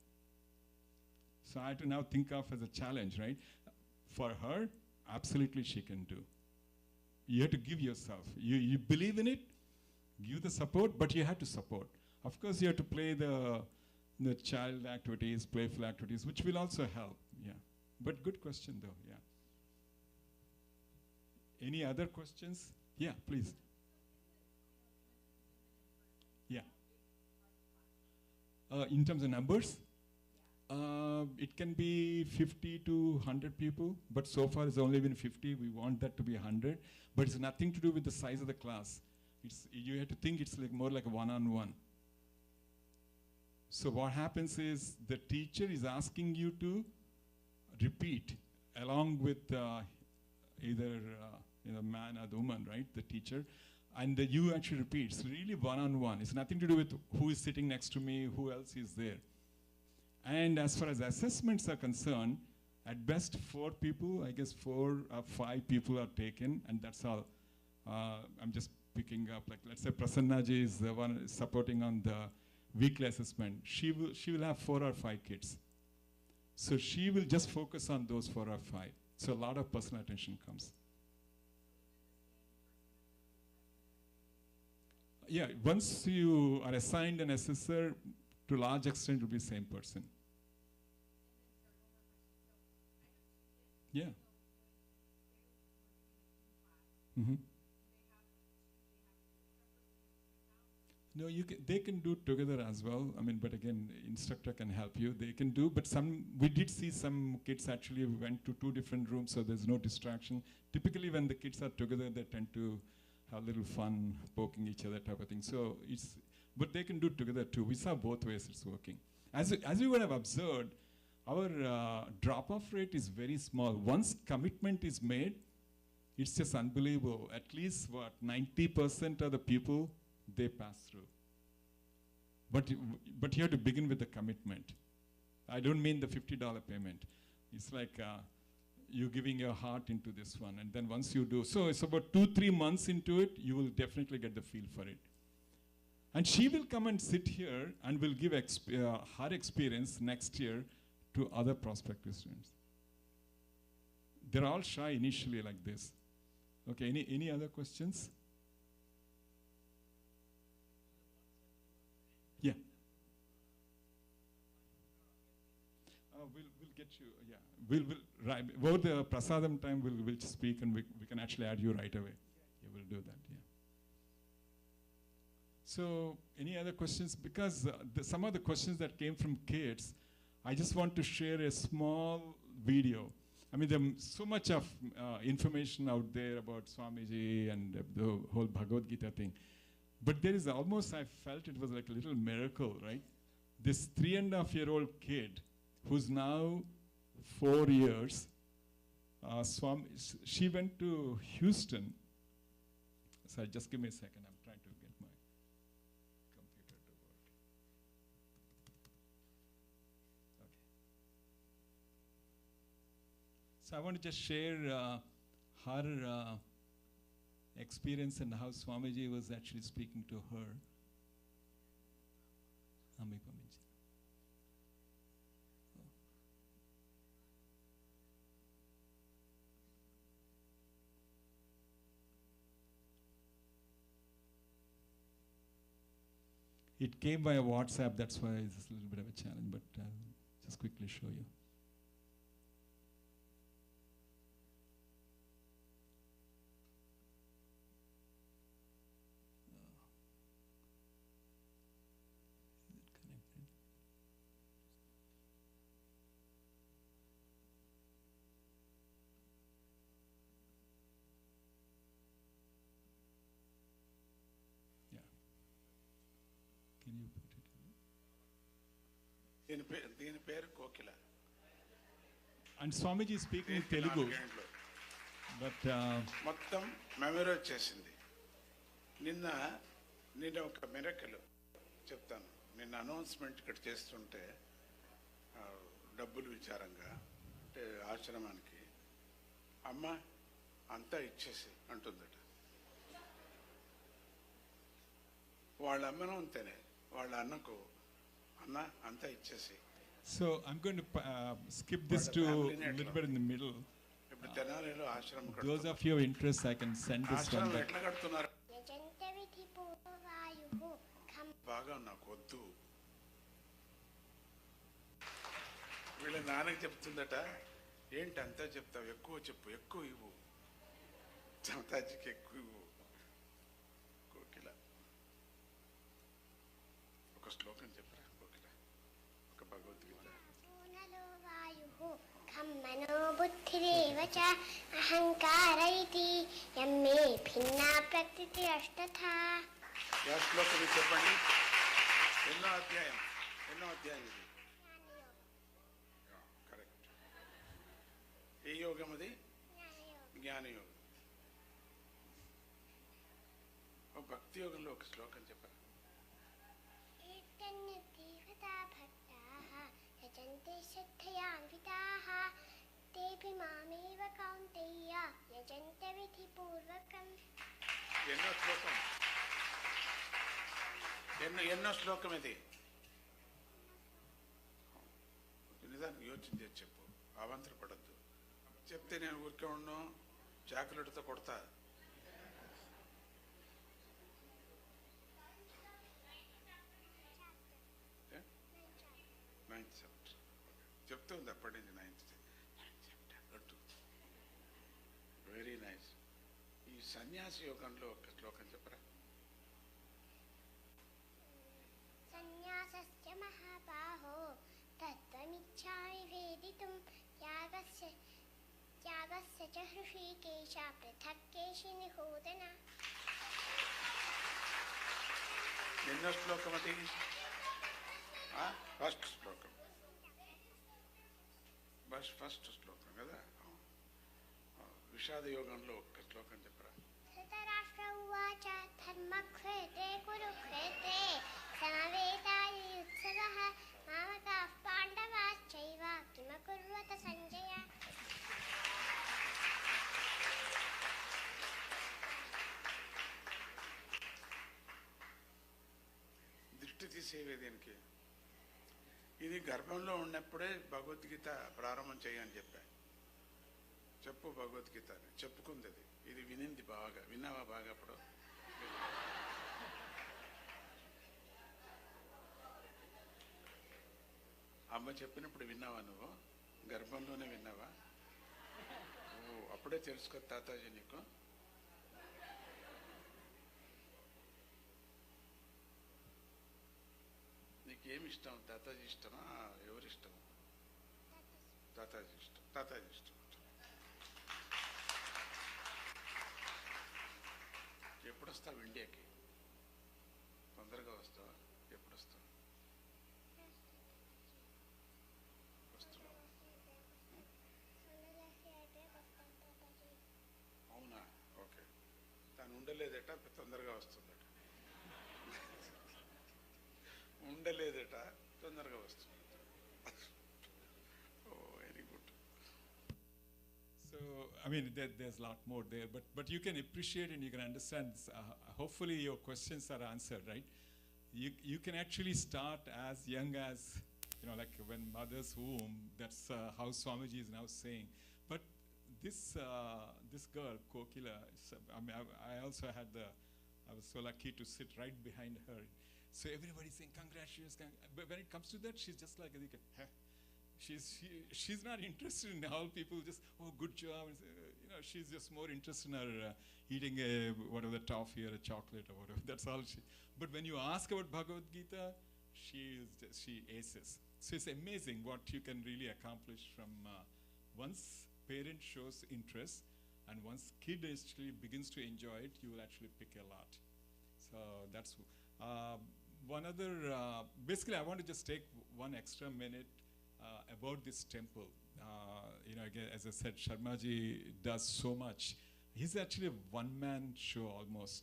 So I had to now think of as a challenge, right? For her, absolutely she can do. You have to give yourself. You believe in it, give the support, but you have to support. Of course, you have to play the child activities, playful activities, which will also help. Yeah. But good question, though. Yeah. Any other questions? Yeah, please. Yeah. In terms of numbers, it can be 50 to 100 people, but so far it's only been 50. We want that to be 100, but it's nothing to do with the size of the class. You have to think it's like more like a one-on-one. So what happens is the teacher is asking you to repeat along with either man or the woman, right? The teacher. And you actually repeat. It's really one-on-one. It's nothing to do with who is sitting next to me, who else is there. And as far as assessments are concerned, at best 4 people, I guess 4 or 5 people are taken, and that's all. I'm just picking up, like let's say Prasannaji is the one supporting on the weekly assessment. She will have 4 or 5 kids. So she will just focus on those 4 or 5. So a lot of personal attention comes. Yeah, once you are assigned an assessor, to a large extent it will be the same person. Yeah. Mm-hmm. No, they can do together as well. I mean, but again, instructor can help you. They can do, but we did see some kids actually went to 2 different rooms, so there's no distraction. Typically, when the kids are together, they tend to have a little fun, poking each other type of thing. So but they can do it together too. We saw both ways it's working. As you would have observed, our drop-off rate is very small. Once commitment is made, it's just unbelievable. At least, 90% of the people, they pass through. But you have to begin with the commitment. I don't mean the $50 payment. It's like you giving your heart into this one. And then once you do, so it's about 2-3 months into it, you will definitely get the feel for it. And she will come and sit here and will give her experience next year to other prospective students. They're all shy initially like this. Okay, any other questions? Yeah. We'll get you, yeah. We'll right, over the prasadam time, we'll speak and we can actually add you right away. Yeah, we'll do that, yeah. So, any other questions? Because some of the questions that came from kids, I just want to share a small video. I mean, there's so much of information out there about Swamiji and the whole Bhagavad Gita thing. But there is almost, I felt it was like a little miracle, right? This 3.5-year-old kid who's now 4 years, she went to Houston. So just give me a second, I'm trying to get my computer to work. Okay. So I want to just share her experience and how Swamiji was actually speaking to her. It came via WhatsApp, that's why it's a little bit of a challenge, but just quickly show you. దీని పేరు కోకిల. And Swamiji is speaking in Telugu. But మొత్తం memorise చేసింది. నిన్న ఒక miracle చెప్తాను. నిన్న announcement ఇక్కడ చేస్తుంటే డబ్బులు విచారంగా అంటే ఆశ్రమానికి అమ్మ అంతా ఇచ్చేసి అంటుందట. వాళ్ళ అమ్మను అంతేనే, వాళ్ళ అన్నకు అన్న అంతా ఇచ్చేసి. So I'm going to skip this to a little bit in the middle. ఇప్పుడు తెనాలిలో ఆశ్రమం Those of you interest, I can send this one. ఆశ్రమం ఎట్లా కడుతున్నారు? బాగా నాకు వద్దు. వీళ్ళ నాన్నకి చెప్తుందట, ఏంటి అంతా చెప్తావు, ఎక్కువ చెప్పు, ఎక్కువ ఇవ్వు, చమతాజీకి ఎక్కువ ఇవ్వు. కోకిల ఒక శ్లోకం చెప్పరా కోకిల, ఒక భగవద్గీత. మనోబుద్ధిరేవ చ అహంకార ఇతి యమ్మే భిన్నా ప్రకృతి అష్టథా. శ్లోకం చెప్పండి. ఎన్నో అధ్యాయం ఇది? కరెక్ట్. ఏ యోగం అది? జ్ఞానయోగం. భక్తి యోగంలో ఒక శ్లోకం చెప్పరా? యజంతే శ్రద్ధయాన్వితాః తేపి మామేవ కౌంతేయ యజంత విధిపూర్వకం. ఎన్నో శ్లోకం ఇది? నిజానికి యోచన చేసి చెప్పు, అవంతర పడద్దు. చెప్తే నేను ఊరికే ఉండను, చాకులెట్తో కొడతా. నైన్త్ చాప్టర్ చెప్తుంది అప్పటి నుంచి. Ninth chapter very nice. ఈ సన్యాసి యోగంలో ఒక శ్లోకం చెప్పరా? సన్యాసస్య మహాబాహో తత్వమిచ్ఛామి వేదితుం త్యాగస్య చ హృషీకేశ పృథక్ కేశి నిహోదన. ఎన్నో శ్లోకం అది? ఫస్ట్ శ్లోకం. ఫస్ట్ శ్లోకం కదా. విషాద యోగంలో ఒక్క శ్లోకం చెప్పరా? ధృతరాష్ట్ర ఉవాచ ధర్మక్షేత్రే కురుక్షేత్రే సమవేతాయుత్సవః మామకాః పాండవాశ్చైవ కిమకుర్వత సంజయ. చేసేవే దీనికి? ఇది గర్భంలో ఉన్నప్పుడే భగవద్గీత ప్రారంభం చేయని చెప్పా. చెప్పు భగవద్గీత అని చెప్పుకుంది అది. ఇది వినింది బాగా. విన్నావా బాగా? అప్పుడు అమ్మ చెప్పినప్పుడు విన్నావా నువ్వు? గర్భంలోనే విన్నావా? ఓ, అప్పుడే తెలుసుకో తాతాజీ నీకు. నీకేమి ఇష్టం? తాతాజీ ఇష్టమా? ఎవరిష్టం? తాతాజీ ఇష్టం. తాతాజీ ఇష్టం. ఎప్పుడు వస్తావు ఇండియాకి? తొందరగా వస్తావా? ఎప్పుడు వస్తావు? అవునా? ఓకే. తను ఉండలేదట, తొందరగా వస్తుందట. ఉండలేదట, తొందరగా వస్తుంది. Oh, very good. So, I mean, there's a lot more there, but you can appreciate and you can understand. Hopefully, your questions are answered, right? You can actually start as young as, like when mother's womb. That's how Swamiji is now saying. But this girl, Kokila, I mean, I also I was so lucky to sit right behind her. So everybody's saying congratulations, but when it comes to that, she's just like, she's not interested in how people just, oh, good job. She's just more interested in her eating whatever the toffee or a chocolate or whatever. That's all she. But when you ask about Bhagavad Gita, she aces. So it's amazing what you can really accomplish from once parent shows interest, and once kid actually begins to enjoy it, you will actually pick a lot. So that's one other. Basically, I want to just take one extra minute about this temple. Again, as I said, Sharmaji does so much. He's actually a one-man show almost.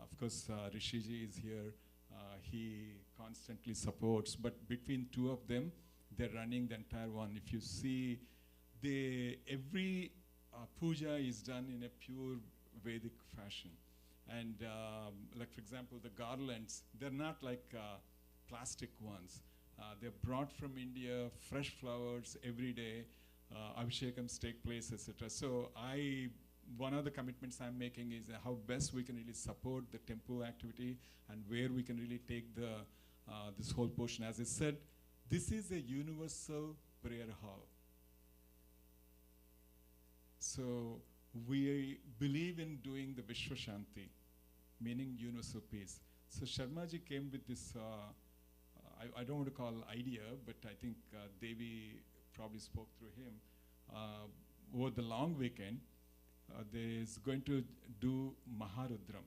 Of course, Rishiji is here. He constantly supports, but between two of them, they're running the entire one. If you see, every puja is done in a pure Vedic fashion. And like, for example, the garlands, they're not like plastic ones. They're brought from India, fresh flowers every day. Abhishekams take place, etc. So one of the commitments I'm making is how best we can really support the temple activity and where we can really take this whole portion. As I said, this is a universal prayer hall. So we believe in doing the Vishwa Shanti, meaning universal peace. So Sharmaji came with this, I don't want to call idea, but I think Devi probably spoke through him. Over the long weekend, there's going to do Maharudram.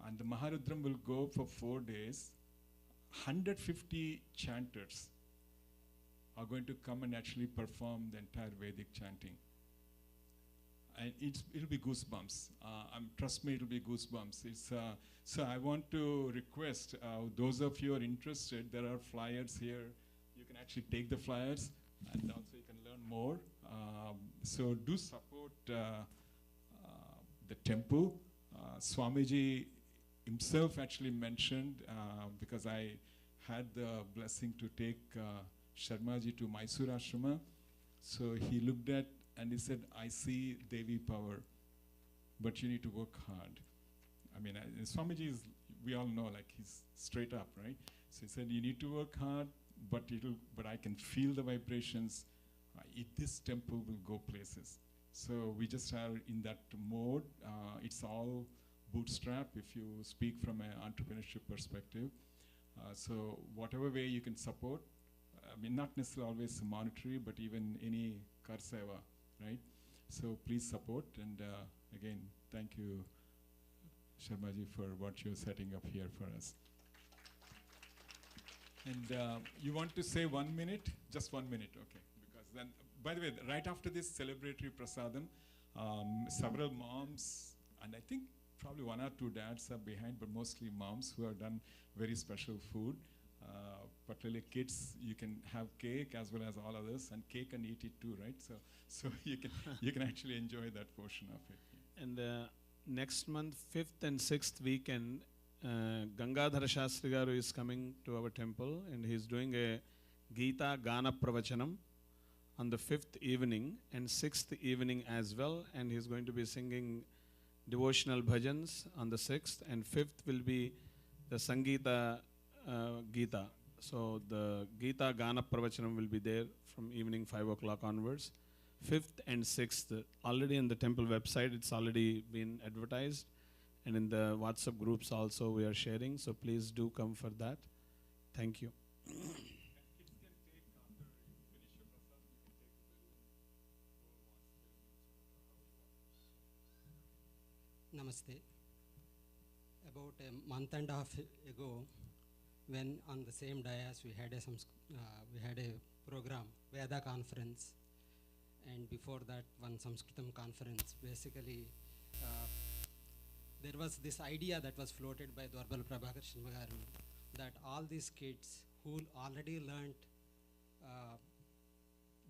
And the Maharudram will go for 4 days. 150 chanters are going to come and actually perform the entire Vedic chanting. And it'll be goosebumps. Trust me, it'll be goosebumps. So I want to request those of you who are interested, there are flyers here. You can actually take the flyers, and also you can learn more. So do support the temple. Swamiji himself actually mentioned, because I had the blessing to take Sharmaji to Mysore Ashrama. So he looked at and he said, I see Devi power, but you need to work hard. I mean, Swamiji is, we all know, like, he's straight up, right? So he said, you need to work hard, but I can feel the vibrations. This temple will go places. So we just are in that mode. It's all bootstrap if you speak from an entrepreneurship perspective. So whatever way you can support, I mean, not necessarily always monetary, but even any kar seva, right? So please support, and again, thank you, Sharmaji, for what you're setting up here for us. And you want to say 1 minute? Just 1 minute, okay. Because then, by the way, right after this celebratory prasadam, several moms, and I think probably 1 or 2 dads are behind, but mostly moms who have done very special food. Particularly kids, you can have cake as well as all others, and cake and eat it too, right? So you can actually enjoy that portion of it. And next month, 5th and 6th weekend, Gangadhara Shastri Garu is coming to our temple and he is doing a Gita Gana Pravachanam on the 5th evening and 6th evening as well, and he is going to be singing devotional bhajans on the 6th, and 5th will be the Sangeeta Gita. So the Gita Gana Pravachanam will be there from evening 5 o'clock onwards. 5th and 6th, already in the temple website, it's already been advertised, and in the WhatsApp groups also we are sharing, so please do come for that. Thank you. Namaste. About a month and a half ago, when on the same dais we had a program, Veda conference, and before that one Sanskritam conference. Basically, there was this idea that was floated by Dwarbal Prabhakar Sharma that all these kids who already learnt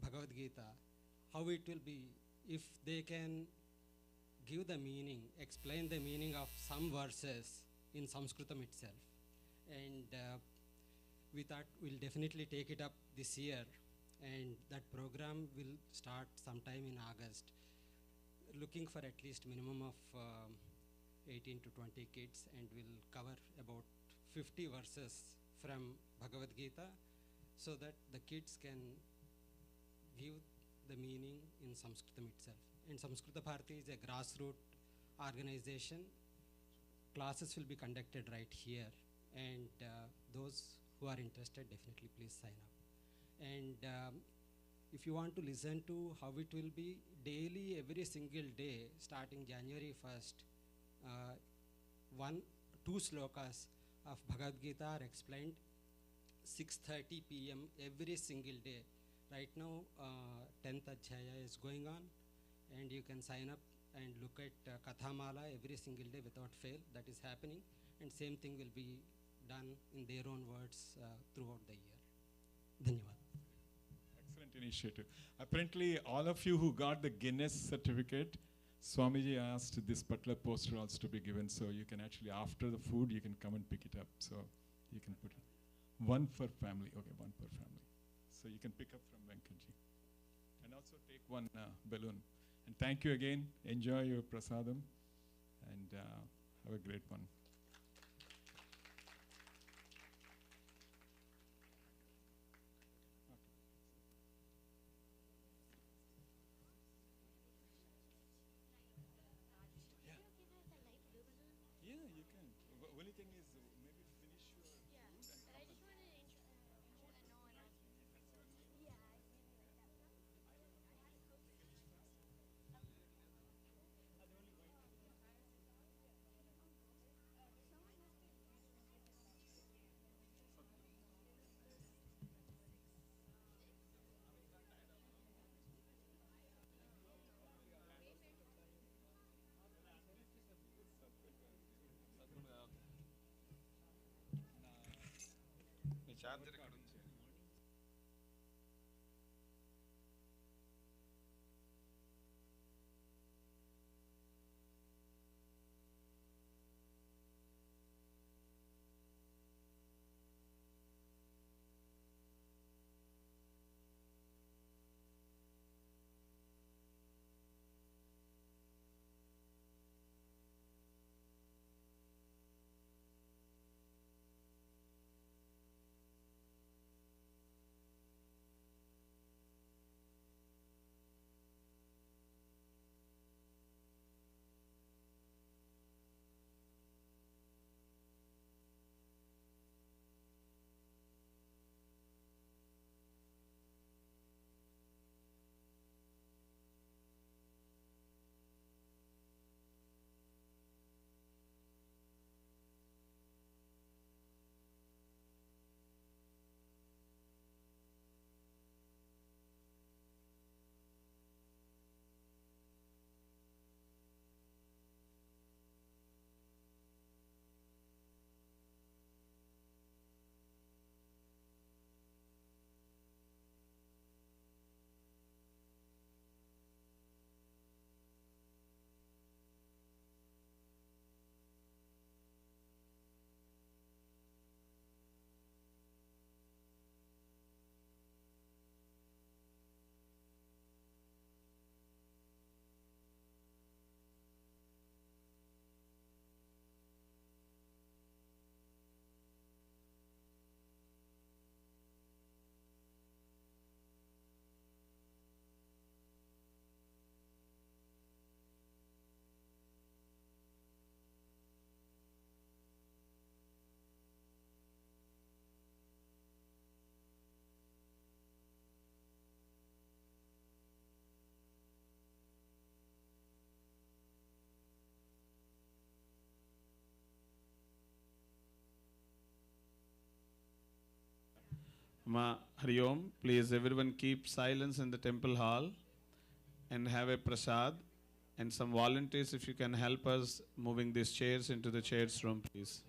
Bhagavad Gita, how it will be if they can give the meaning, explain the meaning of some verses in Sanskritam itself. And we thought we'll definitely take it up this year, and that program will start sometime in August, looking for at least minimum of 18 to 20 kids, and we'll cover about 50 verses from Bhagavad Gita so that the kids can give the meaning in Sanskritam itself. And Samskrita Bharati is a grassroots organization. Classes will be conducted right here, and those who are interested, definitely please sign up. And if you want to listen to how it will be daily, every single day, starting January 1st, 2 slokas of Bhagavad Gita are explained 6:30 p.m. every single day. Right now, 10th Adhyaya is going on, and you can sign up and look at Kathamala every single day without fail. That is happening, and same thing will be done in their own words throughout the year. Dhanyavad. Excellent initiative. Apparently, all of you who got the Guinness certificate, Swamiji asked this particular poster also to be given, so you can actually, after the food, you can come and pick it up. So you can put it. One per family. Okay, one per family. So you can pick up from Venkaji. And also take one balloon. And thank you again. Enjoy your prasadam and have a great one. Yeah, you can. Only thing is maybe finish your food and come and charger ఇక్కడ ఉంది. Ma Hari Om, please everyone keep silence in the temple hall and have a prasad. And some volunteers, if you can help us moving these chairs into the chairs room, please.